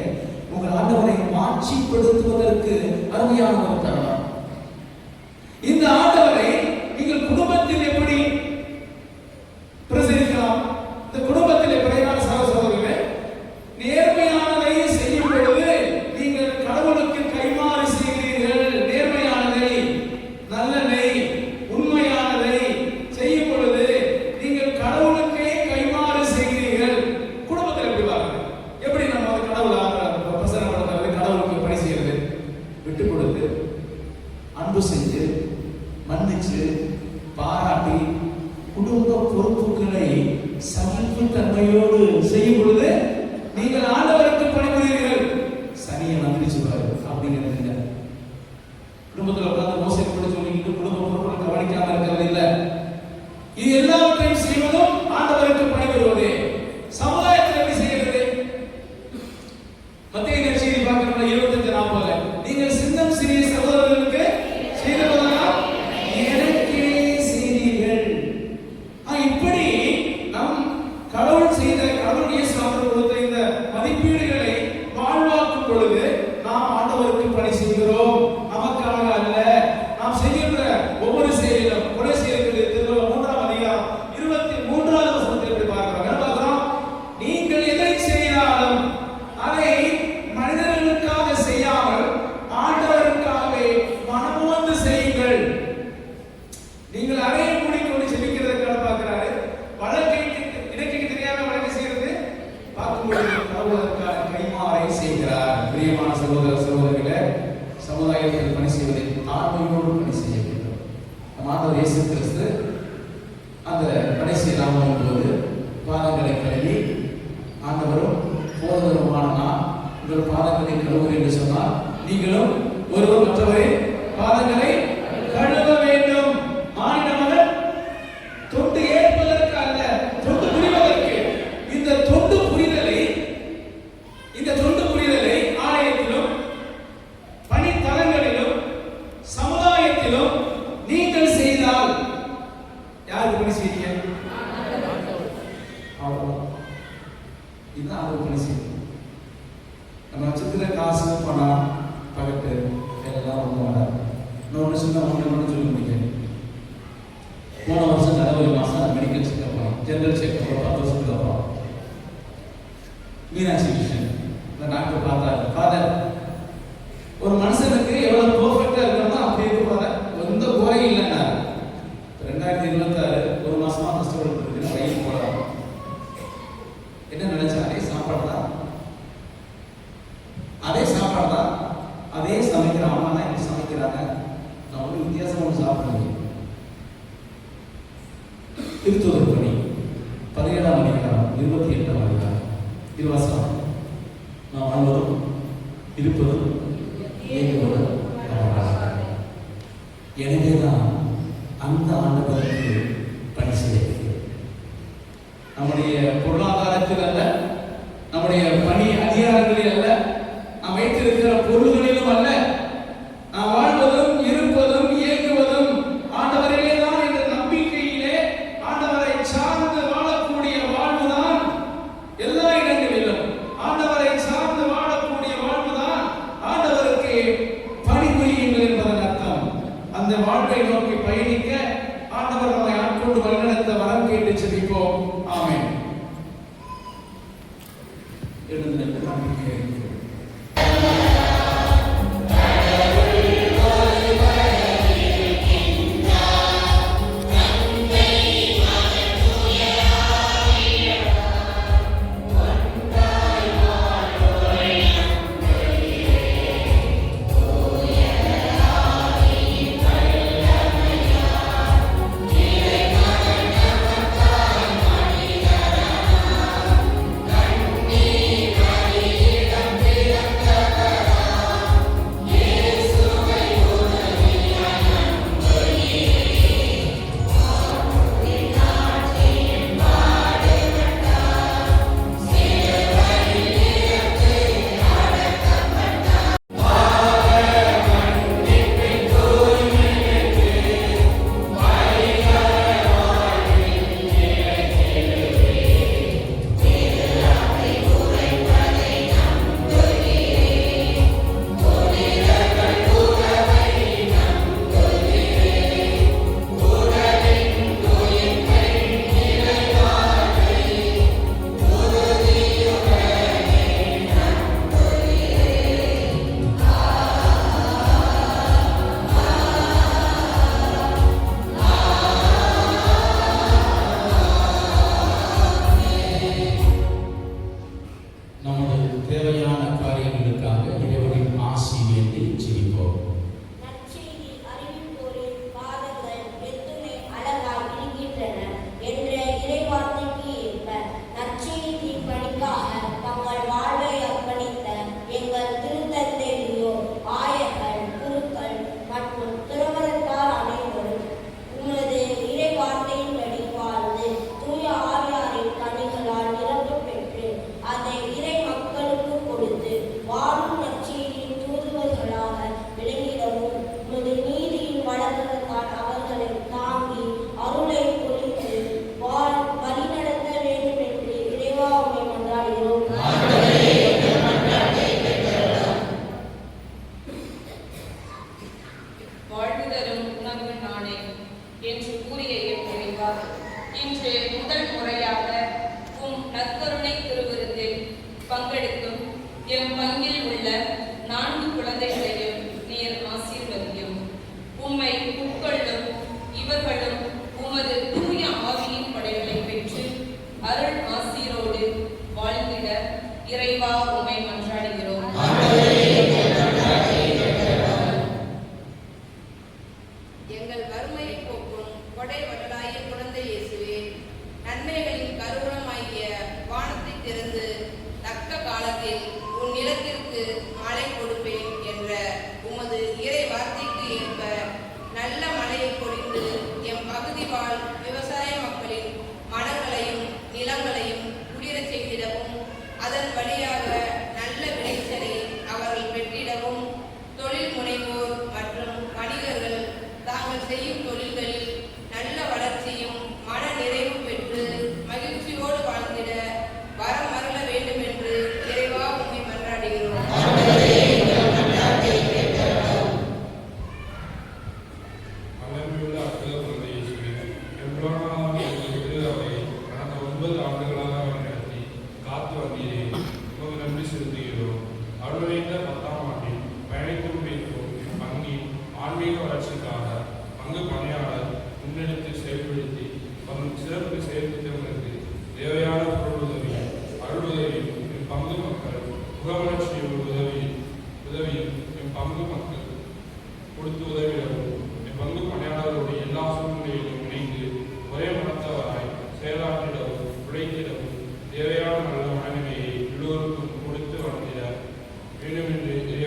உங்கள் ஆண்டவரை மாட்சிப்படுத்துவதற்கு அருமையான ஒரு தருணம். இந்த ஆண்டவரை நீங்கள் குடும்பத்தில் எப்படி பிரசரிக்கலாம்? இந்த குடும்பத்தில் எப்படியான சகோதரர்களே, நேர்மையானதை செய்யும் பொழுது நீங்கள் கடவுளுக்கு கைமாறு செய்கிறீர்கள். நேர்மையானதை, நல்லதை, உண்மையானதை செய்யும் பொழுது நீங்கள் கடவுளுக்கே கைமாறு செய்கிறீர்கள். குடும்பத்தில் எப்படி பாருங்க, எப்படி நம்ம கடவுளை பிரசன்னப்படுத்துறது, கடவுளுக்கு பணி செய்யறது, விட்டு கொடுத்து அன்பு செஞ்சு மன்னிச்சு பாராட்டி குடும்ப பொறுப்புகளை சகிப்பு தன்மையோடு செய்யும் பொழுது நீங்கள் ஆண்டவருக்கு பணிபுரிகிறீர்கள். சனியை நன்றி சொல்றாரு அப்படிங்கிறது இல்லை. குடும்பத்தில் உட்கார்ந்து மோசடி கூட சொல்லிக்கிட்டு குடும்ப பொறுப்புகளை கவனிக்காம இருக்கிறது இல்லை. இது எல்லாவற்றையும் செய்வதும் ஆண்டவருக்கு பணிபுரிவதே. சமுதாயத்தில் எப்படி செய்கிறது? மத்திய நற்செய்தி பார்க்கிறோம் 25:40. நீங்கள் சின்னம் சிறிய சகோதரர்களுக்கு செய்ததெல்லாம் எனக்கே செய்தீர்கள். இப்படி நம் கடவுள் செய்த, கடவுள் இயேசு ஆண்டவர் கொடுத்த இந்த மதிப்பீடுகளை வாழ்வாக்கும் பொழுது நாம் ஆண்டவருக்கு பணி செய்கிறோம். நமக்காக அல்ல. நாம் செய்கின்ற ஒவ்வொரு செயலிலும் கொலை செய்யக்கூடிய 3ஆம் அதிகாரம் 23வது வசனத்தை எப்படி பார்க்கிறோம்? என்ன பார்க்கிறோம்? நீங்கள் எதை செய்தாலும் அதை மனிதர்களுக்காக செய்யாமல் ஆண்டவருக்காகவே மனமுவந்து செய்யுங்கள். நீங்கள் அறையை மூடிக்கொண்டு செபிக்கிறதுக்காக பார்க்கிறாரு. வழக்கை இடைக்கு தெரியாம வழக்கு செய்யறது பார்க்கும்போது கடவுளுக்கான கைமாறை செய்கிறார். பிரியமான சகோதர சகோதரிகளே, சமுதாயத்தில் பணி செய்வதில் ஆண்மையோடு பணி செய்ய வேண்டும். நம் ஆண்டவர் இயேசு கிறிஸ்து அந்த பணி செய்யலாம் போது பாதங்களை கழுவி, ஆண்டவரும் போதகருமான நான் உங்கள் பாதங்களை கழுவுகிறேன் என்று சொன்னார். நீங்களும் ஒருவர் மற்றவரை பாதங்களை கழுவ வேண்டும். மானிட மகன் தொண்டு ஏற்பதற்கு அல்ல, தொண்டு புரிவதற்கு. இந்த தொண்டு புரிதலை ஆலயத்திலும் பணித்தலங்களிலும் சமுதாயத்திலும் நீங்கள் செய்தால் யாருக்கு பணி செய்வீங்க? இதுதான் அவர் பணி செய்யும். நம்ம வச்சிருக்கிற காசு, பணம், பகட்டு எல்லாம் ரொம்ப வராது. இன்னொன்று சொன்ன ஒன்று சொல்ல முடியாது. போன வருஷம் ஜனவரி மாதம் மெடிக்கல் செக்அப், ஜெனரல் செக்அப் 10 வருஷத்துக்கு அப்புறம் மீனாட்சி விஷயம் இந்த டாக்டர் பார்த்தாரு. ஃபாதர், ஒரு மனுஷனுக்கு எவ்வளவு பெர்ஃபெக்டா இருக்கணுமோ அப்படி இருக்க எந்த குறையும் இல்லைன்னா 2026 ஒரு மாசமா கஷ்டப்பட்டு இருக்குன்னு வயிறு போறாங்க. என்ன நினைச்சாலே சாப்பாடு தான். அதே அதே சமைக்கிற அம்மா தான் எப்படி சமைக்கிறாங்க, நான் ஒன்றும் வித்தியாசமாக சாப்பிடலையே. திருத்துதர் பணி 17ஆம் அதிகாரம் 28ஆம் அதிகாரம் திருவசனம், நாம் வாழ்வதும் இருப்பதும் இயங்குவதும் அவரால். எனவேதான் அந்த ஆண்டவருக்கு பணி செய்ய நம்முடைய பொருளாதாரத்தில் அல்ல, நம்முடைய பணி அதிகாரங்களில் அல்ல, நாம் வைத்திருக்கிற பொருள்களிலும் அல்ல, நாம் வாழ்வதும் இருப்பதும் இயங்குவதும் ஆண்டவரிலே தான் என்ற நம்பிக்கையிலே ஆண்டவரை சார்ந்து வாழக்கூடிய வாழ்வுதான். எல்லா இடங்களிலும் ஆண்டவரை சார்ந்து வாழக்கூடிய வாழ்வுதான் ஆண்டவருக்கு பணிபுரியுங்கள் என்பதன் அர்த்தம். அந்த வாழ்வை நோக்கி பயணிக்க ஆண்டவர் நம்மை ஆட்கொண்டு வழிநடத்த வரம் கேட்டு செபிப்போம். ஆமென். எழுந்து நம்பிக்கை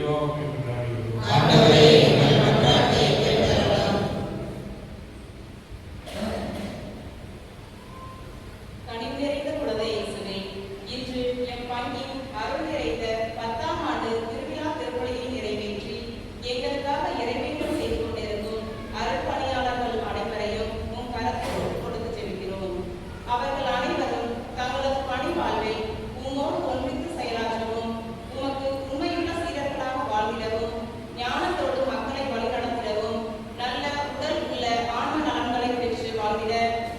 இறைவாவுக்கு கொண்டாடுகிறோம். ஆண்டவரே, எங்கள் மன்றாட்டை கேட்டருளும். கனிநிறைந்த குழந்தை இயேசுவே, இன்று எம் பங்கின் அருள் நிறைந்த 10ஆம் ஆண்டு திருவிழா திருப்பலியை நிறைவேற்றி எங்களுக்காக இறைவேண்டல் செய்து கொண்டிருக்கும் அருள் பணியாளர்கள் அனைவரையும் உம் கரத்தில் கொடுத்து ஜெபிக்கிறோம். அவர்கள் அனைவரும் தங்களது பணி வாழ்வை உம்மோடு ஒன்றித்து செயலாற்றவும், உமக்கு உண்மையுள்ள சீடர்களாக வாழ்ந்திடவும், ஞானத்தோடு மக்களை வழிநடத்திடவும், நல்ல உடல் உள்ள ஆன்ம நலன்களை பெற்று வாழ்ந்திட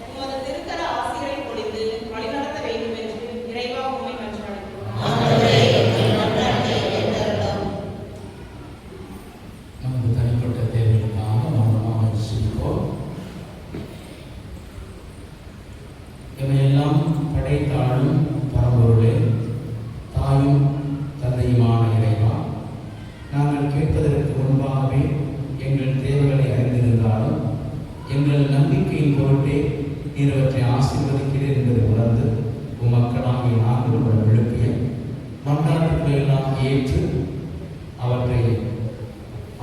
உமது திருக்கர ஆசிரை பொழிந்து வழிநடத்த வேண்டும் என்று இறைவா உம்மை மன்றாடுகிறோம். ஆண்டவரே, எங்கள் மன்றாட்டை கேட்டருளும். நமது தனிப்பட்ட தேவைகளுக்காக மௌனமாக சிரிப்போம். இவையெல்லாம் படைத்தாளும் பரம்பொருளே, தாயும் தந்தையுமான இறைவா, நாங்கள் கேட்பதற்கு முன்பாகவே எங்கள் தேவைகளை அறிந்திருந்தாலும் எங்கள் நம்பிக்கையின் பொருட்டே நீர் அவற்றை ஆசீர்வதிக்கிறேன் என்பதை உணர்ந்து மக்களாகிய நாங்கள் உங்கள் எழுப்பிய மன்றாட்டுகளை எல்லாம் ஏற்று அவற்றை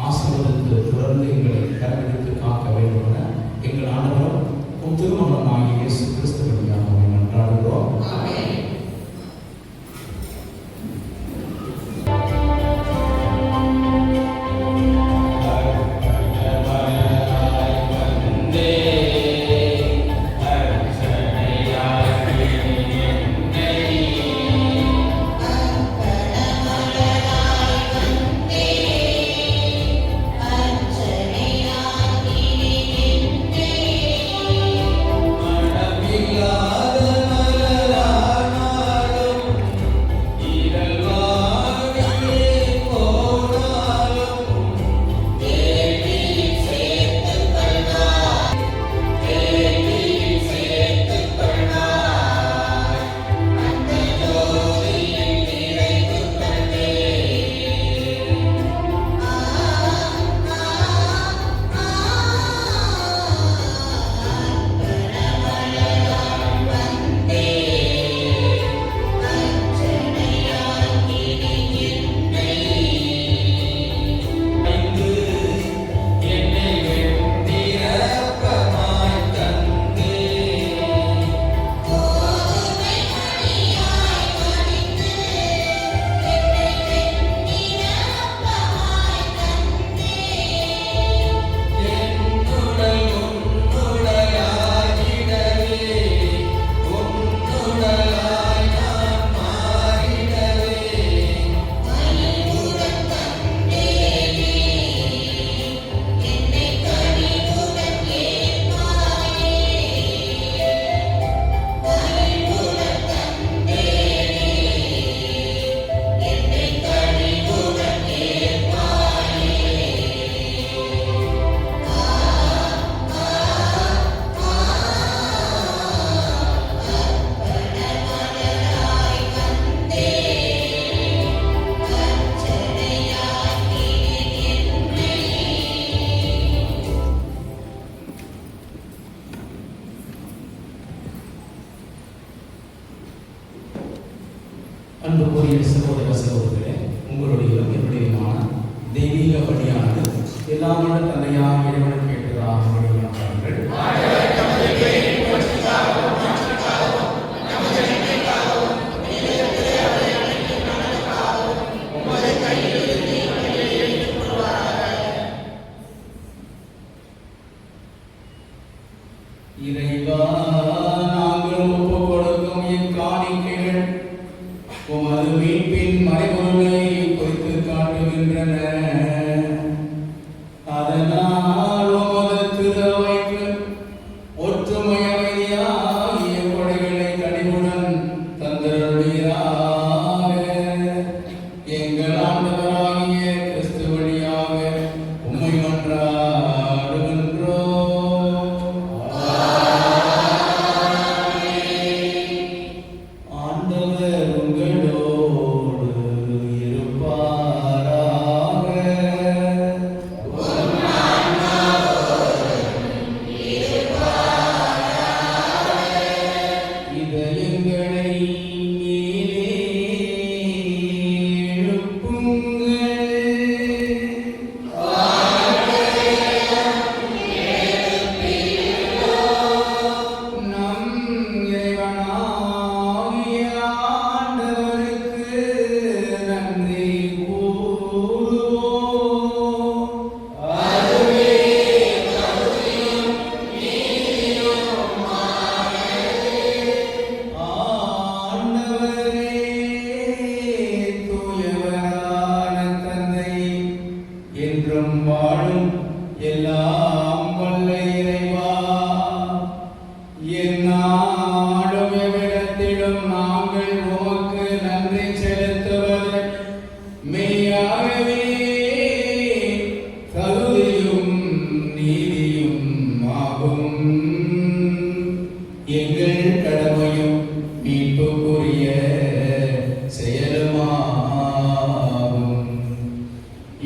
ஆசீர்வதித்து தொடர்ந்து எங்களை கரவெடுத்து காக்க வேண்டும் என எங்கள் ஆண்டவர் திருமணமாகிய இயேசு கிறிஸ்து வழியாக மன்றாடுகிறோம். ஆமென். அன்புக்குரிய சகோதர சகோதரர்களே, உங்களுடைய என்னுடையமான தெய்வீக பணியானது எல்லாம் வல்ல தந்தையாக இறைவன் கேட்டதாக வழிபடுகிறார்கள். இறைவா, நாங்கள் ஒப்புக் கொடுக்கும் இக்காணிக்கைகள் உமது மீட்பின் மறைபொருளை குறித்து காட்டுகின்றன. அதனால் உமது திருவைக்கு ஒற்றுமை அமைதியாகிய கொடைகளை கனிவுடன் தந்தருள்வீராக. எங்கள் ஆண்டவராகிய கிறிஸ்து வழியாக உம்மை மன்றாடுகின்றோம். ஆண்டவர் உங்களோடு இருப்பாராக.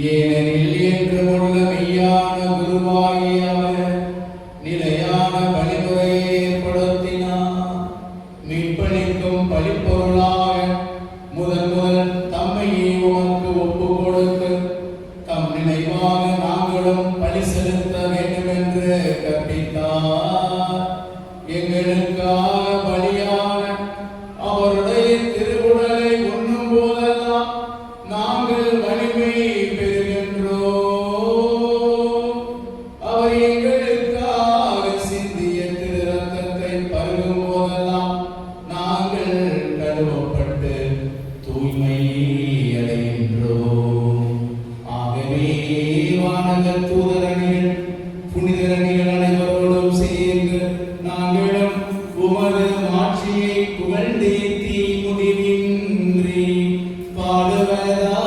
ஏனெனில் என்றுமுள்ள மெய்யான குருவாகிய அவர் நிலையான வழிமுறையை ஏற்படுத்தினார். மீட்பளிக்கும் பழிப்பொருளாக முதல் தம்மையே உமக்கு ஒப்புக் கொடுத்து தம் நினைவாக நாங்களும் பலி செலுத்த வேண்டும் என்று கற்பித்தார். எங்களுக்காக பலியான அவருடைய திருவுடலை உண்ணும் போதெல்லாம் நாங்கள் வலிமை பெறுகின்றோம். அவர் எங்களுக்காக சிந்திய திரு ரத்தத்தை பருகும் போதெல்லாம் நாங்கள் கழுவப்பட்டு தூய்மை அடைகின்றோம். ஆகவே வானகத் தூதரணிகள் புனிதரணிகள் அனைவரோடும் சேர்ந்து நாங்களும் உமது மாட்சியை புகழ்ந்தேத்தி முடிவின்றி பாடுவதாவது.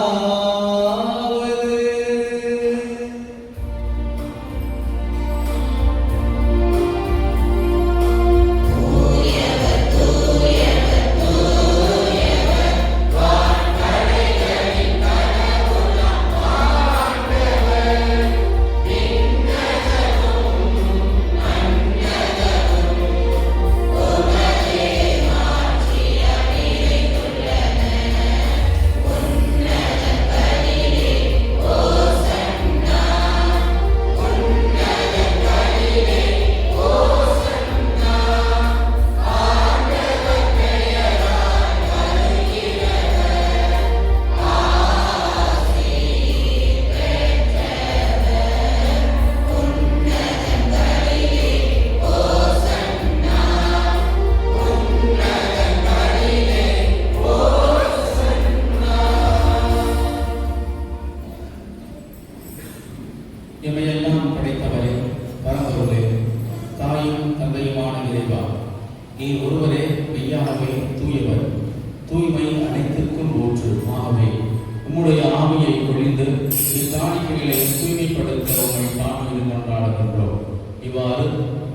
எமையெல்லாம் படைத்தவரே, பரம்பொருளே, தாயும் தந்தையுமான இறைவா, நீர் ஒருவரே மெய்யாகவே தூயவர், தூய்மை அனைத்திற்கும் ஊற்று. ஆகவே உம்முடைய ஆவியை பொழிந்து இக்காணிக்கைகளை தூய்மைப்படுத்த உம்மை தாழ்மையில் கொண்டாடுகின்றோம். இவ்வாறு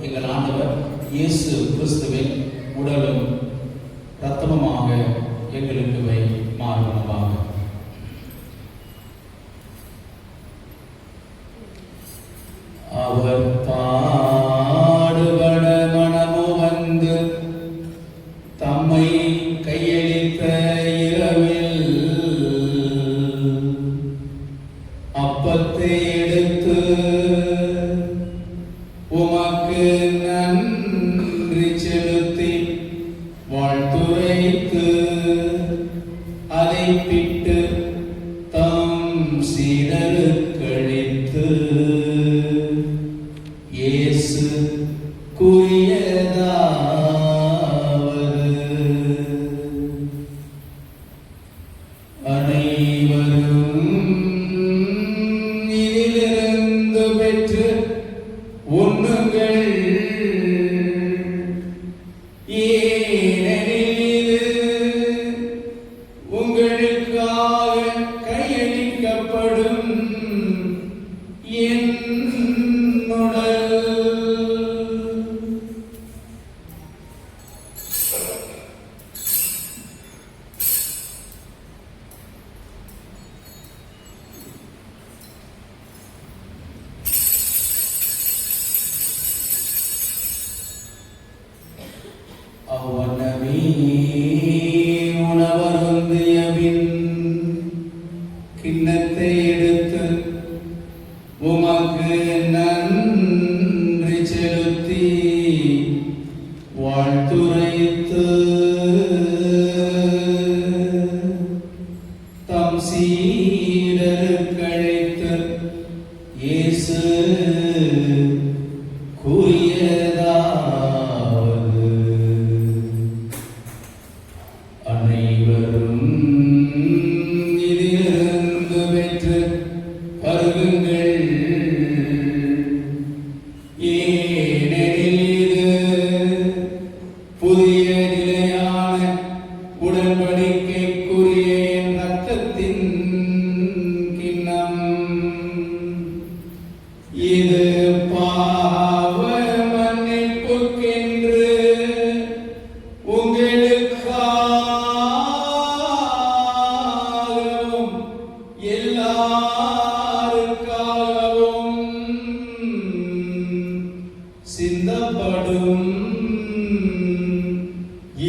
எங்கள் ஆண்டவர் இயேசு கிறிஸ்துவின் உடலும் இரத்தமுமாக எங்களுக்கு மாறுவனவாக. அவர் பாடுபட மனமு வந்து தம்மை கையளித்த இரவில் அப்பத்தை எடுத்து உமக்கு நன்றி செலுத்தி வாழ்த்துரைத்து அதை பிட்டு தம் சீடருக்களித்து இயேசு கூறியதாவது: அனைவரும் இதிலிருந்து பெற்று உண்ணுங்கள், ஏனெனில் இது உங்களுக்காக கையளிக்கப்படும் என் உடல். அவ்வண்ணமே உணவருந்திய பின் கிண்ணத்தை எடுத்து உமக்கு நன்றி செலுத்தி வாழ்த்துரைத்து தம் சீடருக்களித்து இயேசு கூறியதாவது: அனைவரும் இதிலிருந்து பெற்று பருகுங்கள், ஏனெனில் இது புதிய நிலையான உடன்படிக்கைக்குரிய என் இரத்தத்தின் கிண்ணம். சிந்தப்படும்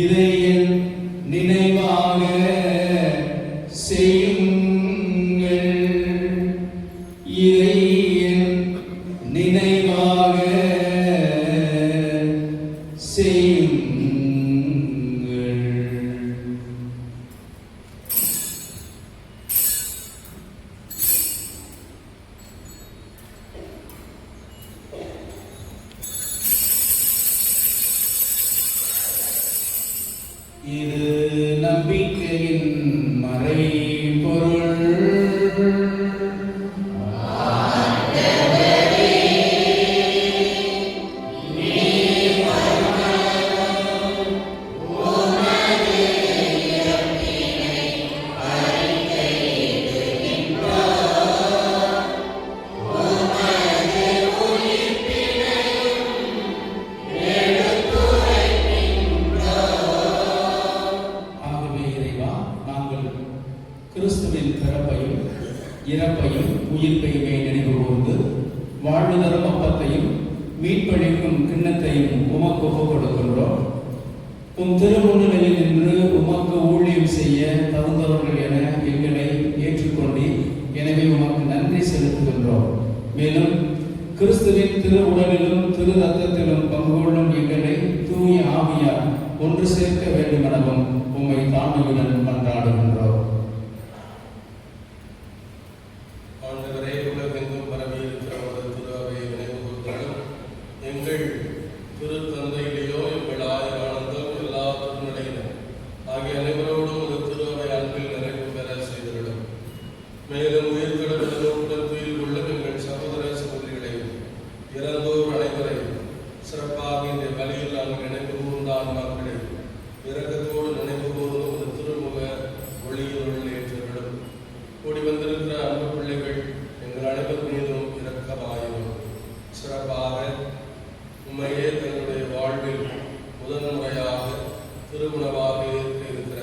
இதை என் நினைவாக செய்யுங்கள். இதை என் நினைவாக செய்யுங்கள். இது நம்பிக்கையின் மறைபொருள். ஆகவே இறைவா, நாங்கள் கிறிஸ்துவின் பிறப்பையும் இறப்பையும் உயிர்ப்பையுமே நினைவு கூர்ந்து வாழ்வு தரும் அப்பத்தையும் மீட்பளிக்கும் கிண்ணத்தையும் உமக்கு ஒப்புக் கொடுக்கின்றோம். உம் திருமுன்னிலையில் நின்று உமக்கு ஊழியம் செய்ய தகுந்தவர்கள் என எங்களை ஏற்றுக்கொண்டு எனவே உமக்கு நன்றி செலுத்துகின்றோம். மேலும் கிறிஸ்துவின் திரு உடலிலும் திரு ரத்தத்திலும் பங்கு கொள்ளும் எங்களை தூய ஆவியார் ஒன்று சேர்க்க வேண்டுமெனவும் உம்மை தாழ்மையுடன் மன்றாடுகின்றோம். ஆண்டவரே, உலகெங்கும் பரவியிருக்கிற ஒரு திரு அவையை நினைவு கூர்ந்தாலும் எங்கள் திரு தந்தையிலேயோ எங்கள் ஆயர் ஆனந்தம் எல்லா திருநிலையினர் ஆகிய அனைவரோடும் ஒரு திரு அவை அன்பில் நிறைவு பெற செய்திருடும். மேலும் உயிர்த்தெழுந்த நோக்குடன் துயில் கொள்ளும் எங்கள் சகோதர சகோதரிகளையும் இறந்தோர் அனைவரையும் சிறப்பாக இந்த பலியில் நாங்கள் நினைவு கூர்ந்த ஆன்மாக்களை இரக்கத்தோடு நினைவு கூர்ந்து ஒரு திருமுக ஒளியில் ஏற்றிவிடும். கூடி வந்திருக்கிற அன்பு பிள்ளைகள் எங்கள் அனைவர் மீதும் இரக்கமாயும் சிறப்பாக உண்மையே தங்களுடைய வாழ்வில் முதன்முறையாக திருமணமாக இருக்கிற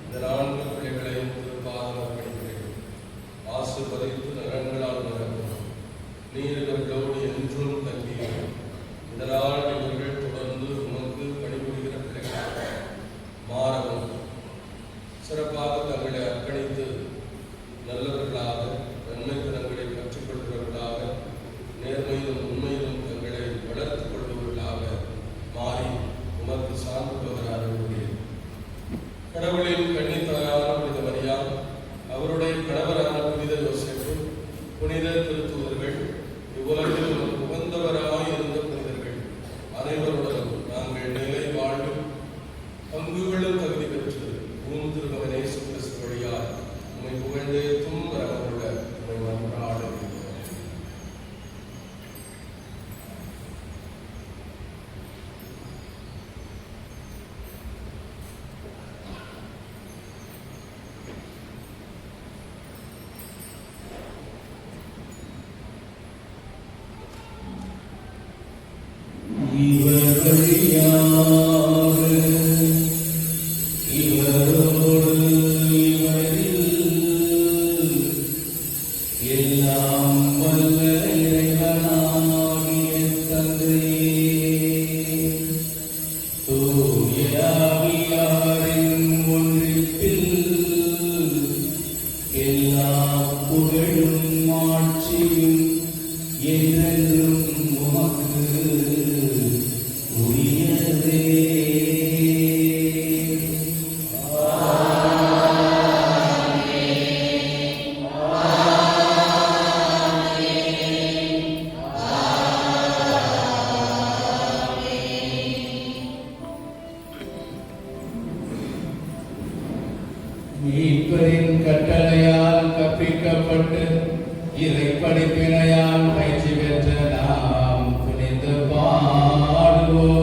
இந்த 4 பிள்ளைகளையும் திருப்பாதம் அர்ப்பணிக்கிறேன். ஆசீர்வதித்து நலன்களால் நிரப்பும். நீர் இவர்களோடு என்றும் தங்கியும் இதனால் இவர்கள் தொடர்ந்து உமக்கு பணிபுரிகிற பிள்ளைகளாக மாறவும் சிறப்பாக தங்களை அர்ப்பணித்து நல்லவர்களாக நன்மை திறன்களை கற்றுக்கொள்கிறவர்களாக நேர்மையிலும் உண்மையிலும் தங்களை வளர்த்துக் கொள்பவர்களாக மாறி உமக்கு சார்ந்தவராக இருக்கிறேன். கடவுளின் கன்னித்தாயான புனித மரியா, அவருடைய கணவரான புனித யோசேப்பு, புனித திருத்தூதர்கள், இவ்வுலகில் உமக்கு உகந்தவராய் இருந்த புனிதர்கள் அனைவருடனும் நாங்கள் நிலை வாழ்வில் பங்குகளும் தகுதி பெற்று திருமகனே கிறிஸ்து வழியாய் உம்மை புகழ்ந்தேத்தும் வரவருட உம்மை மன்றாடுகிறோம். இவர் வழியாக இவரோடு இவரில் எல்லாம் வல்ல இறைவனாகிய தந்தையே, தூய ஆவியாரின் ஒன்றிப்பில் எல்லா புகழும் ஆட்சியும் என்றென்றும் உமக்கு உரியதே. மீட்பரின் கட்டளையால் கற்பிக்கப்பட்டு இறை படிப்பினையால் பயிற்சி பெற்ற நாம் துணிந்து பாடுவோம்.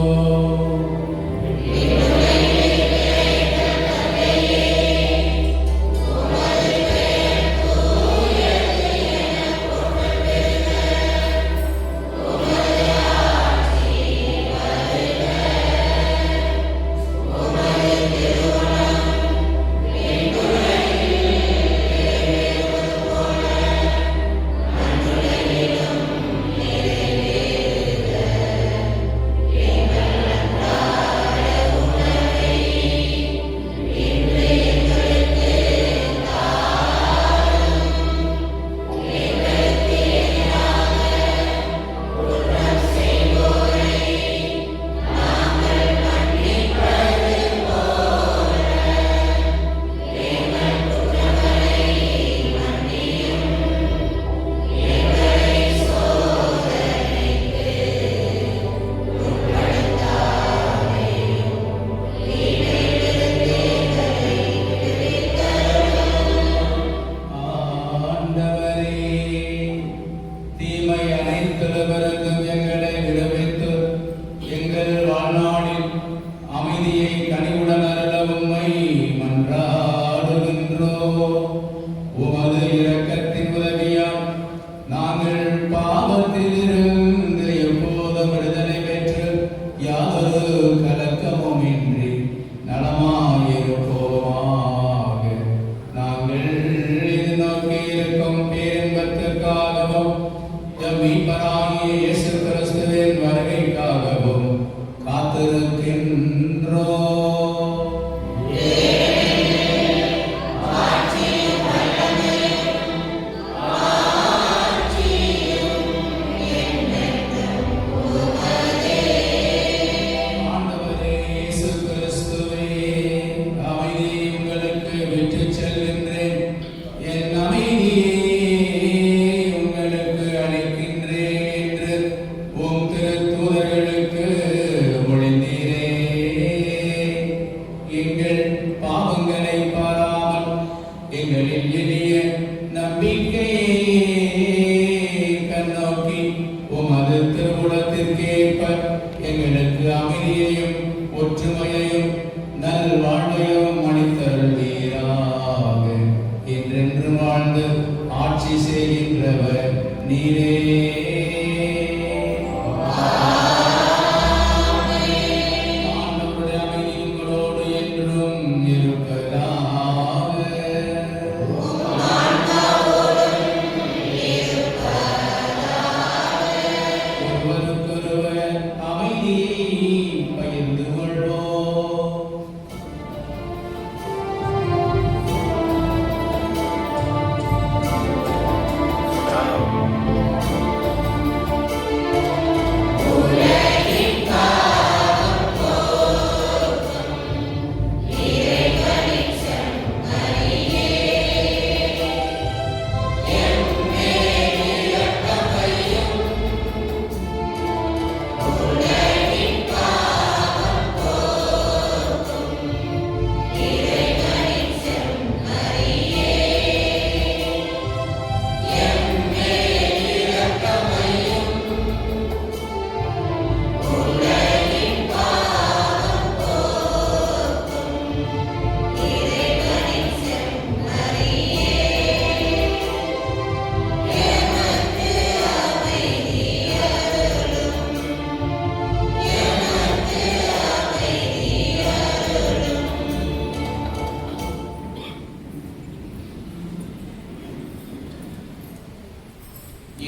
மீட்பராகிய இயேசு கிறிஸ்துவின் வருகைக்காகவும் காத்திருக்கின்றோம். ஆண்டவரே இயேசு கிறிஸ்துவே, அமைதியை உங்களுக்கு விட்டுச் செல்கின்றேன். என் அமைதியை உங்களுக்கு அளிக்கின்றேன் என்று உம் திருத்தூதர்களுக்கு மொழிந்தீரே. எங்கள் பாவங்களை பாராமல் எங்களில் எளிய நம்பிக்கையை கண்ணோக்கி உமது திருவுளத்திற்கேற்ப எங்களுக்கு அமைதியையும் ஒற்றுமையையும் நல்வாழ்வையும் அளித்தருள்வீராக. என்றென்று வாழ்ந்து ஆட்சி செய்கின்றவர் நீரே. ஆண்டவருடைய அமைதி உங்களோடு என்றும் இருப்பதாக. ஒருவருக்கொருவர் அமைதியை பகிர்ந்து கொள்வோம்.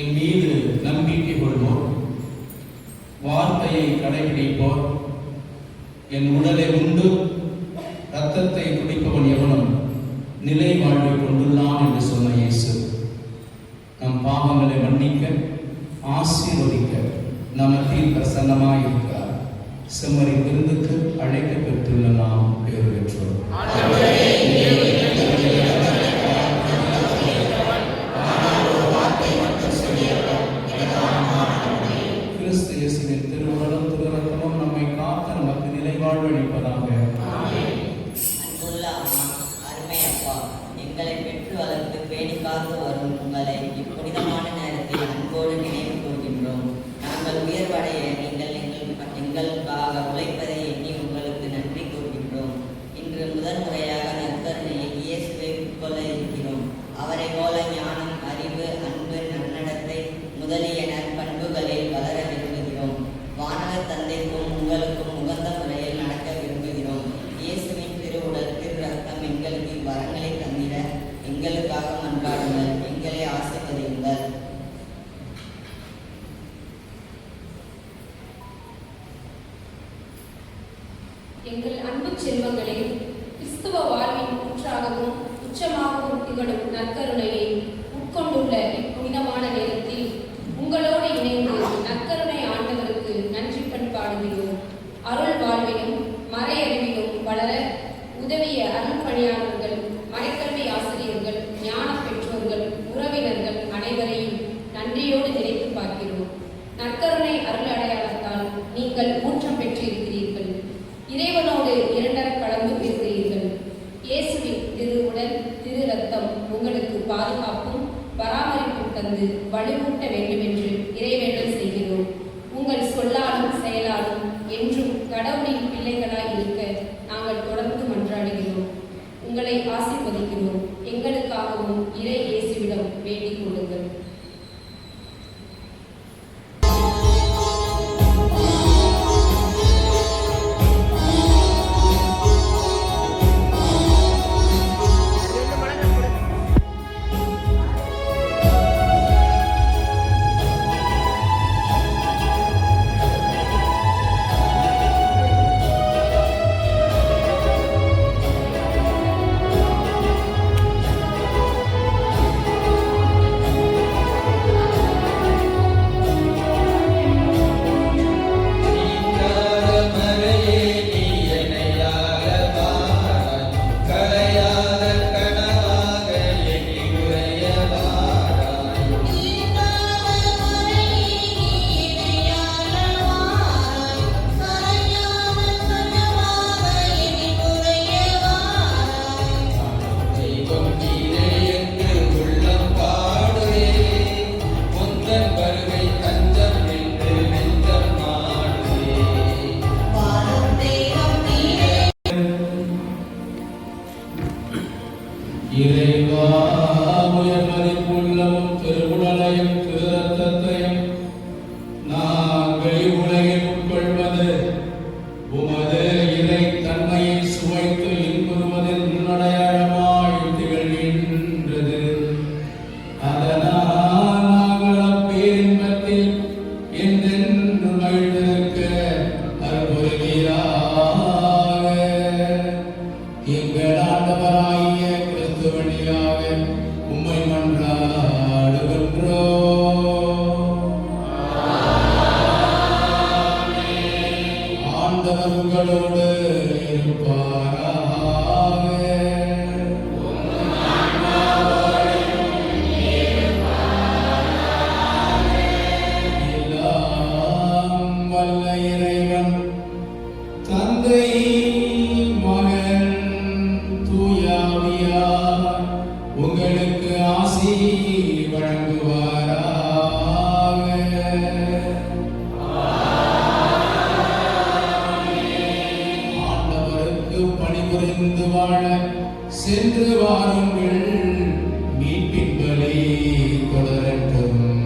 என் மீது நம்பிக்கை கொள்வோர், வார்த்தையை கடைபிடிப்போர், என் உடலை உண்டு இரத்தத்தை குடிப்பவன் எவனும் நிலை வாழ்வை கொண்டுள்ளான் என்று சொன்ன இயேசு நம் பாவங்களை மன்னிக்க, ஆசீர்வதிக்க நமத்தில் பிரசன்னமாய் இருக்கிறார். செம்மறி விருந்துக்கு அழைக்க பெற்றுள்ள நாம் பேறு பெற்றோர். கிறிஸ்து இயேசுவின் திருவுடலும் திருரத்தமும் நம்மை காத்து நமக்கு நிலை வாழ்வளிப்பதாக. அன்புள்ள அம்மா, அருமை அப்பா, எங்களை பெற்று வளர்த்து பேணி காத்து வரும் உங்களை இப்புனிதமான நேரத்தில் அன்போடு நினைவு கூர்கின்றோம். நாங்கள் உயர்வடைய நீங்கள் எங்களுக்காக உழைப்பதை எண்ணி உங்களுக்கு நன்றி கூறுகின்றோம். இன்று முதல் முறையாக நற்கருணையை இயேசுவை உட்கொள்ள இருக்கிறோம். அவரை போல ஞானம், அறிவு, அன்பு, நன்னடத்தை முதலிய நற்பண்புகளில் வளர விரும்புகிறோம். வானவர் தந்தைக்கும் உங்களுக்கும் உகந்த முறையில் நடக்க விரும்புகிறோம். இயேசுவின் திருவுடல் திரு ரத்தம் எங்களுக்கு வரங்களை தந்திட எங்களுக்காக மன்றாடுங்கள். எங்களை ஆசீர்வதியுங்கள். எங்கள் அன்பு செல்வங்களே, கிறிஸ்துவ வாழ்வின் ஊற்றாகவும் உச்சமாகவும் திகழும் நற்கருணையை உட்கொண்டுள்ள இப்புனிதமான நேரத்தில் உங்களோடு இணைந்து நற்கருணை ஆண்டவருக்கு நன்றி பண்பாடுகிறோம். அருள் வாழ்விலும் மறையறிவிலும் வளர உதவிய அருள் பணியாளர்கள், மறைக்கல்வி ஆசிரியர்கள், ஞான பெற்றோர்கள், உறவினர்கள் அனைவரையும் நன்றியோடு நினைத்து பார்க்கிறோம். நற்கருணை அருள் அடையாளத்தால் நீங்கள் ஊற்றம் பெற்றிருக்கிறீர்கள். இறைவனோடு இரண்டர கலந்து இருக்கிறீர்கள். இயேசுவின் திரு உடல் திரு ரத்தம் உங்களுக்கு பாதுகாப்பும் பராமரிப்பும் தந்து வலுவூட்ட வேண்டுமென்று இறைவேண்டல் செய்கிறோம். உங்கள் சொல்லாலும் செயலாலும் என்றும் கடவுளின் பிள்ளைகளாய் இருக்க நாங்கள் தொடர்ந்து மன்றாடுகிறோம். உங்களை ஆசீர்வதிக்கிறோம். எங்களுக்காகவும் இறை இயேசுவிடம் வேண்டிக் கொள்ளுங்கள். உடலையும் திரு ரத்தத்தையும் நாங்கள் உலகில் உட்கொள்வது உமது இறை தன்மையை சுவைத்து இன்புறுவதின் அடையாளமாய் திகழ்கின்றது. அதனால் நாங்கள் அப்பேரின்பத்தில் என்றென்று மகிழ்ந்திருக்க அருள்புரிவீராக. எங்கள் ஆண்டவராகிய கிறிஸ்து வழியாக உம்மை மன்றாடுகின்றோம். ஆண்டவர் உங்களோடு இருப்பாராக. எல்லாம் வல்ல இறைவன் தந்தை மகன் தூயாவியார் உங்களுக்கு ஆசி வழங்குவாராக. ஆண்டவருக்கு பணிபுரிந்து வாழ சென்று வாருங்கள். மீட்பின் பலி தொடரட்டும்.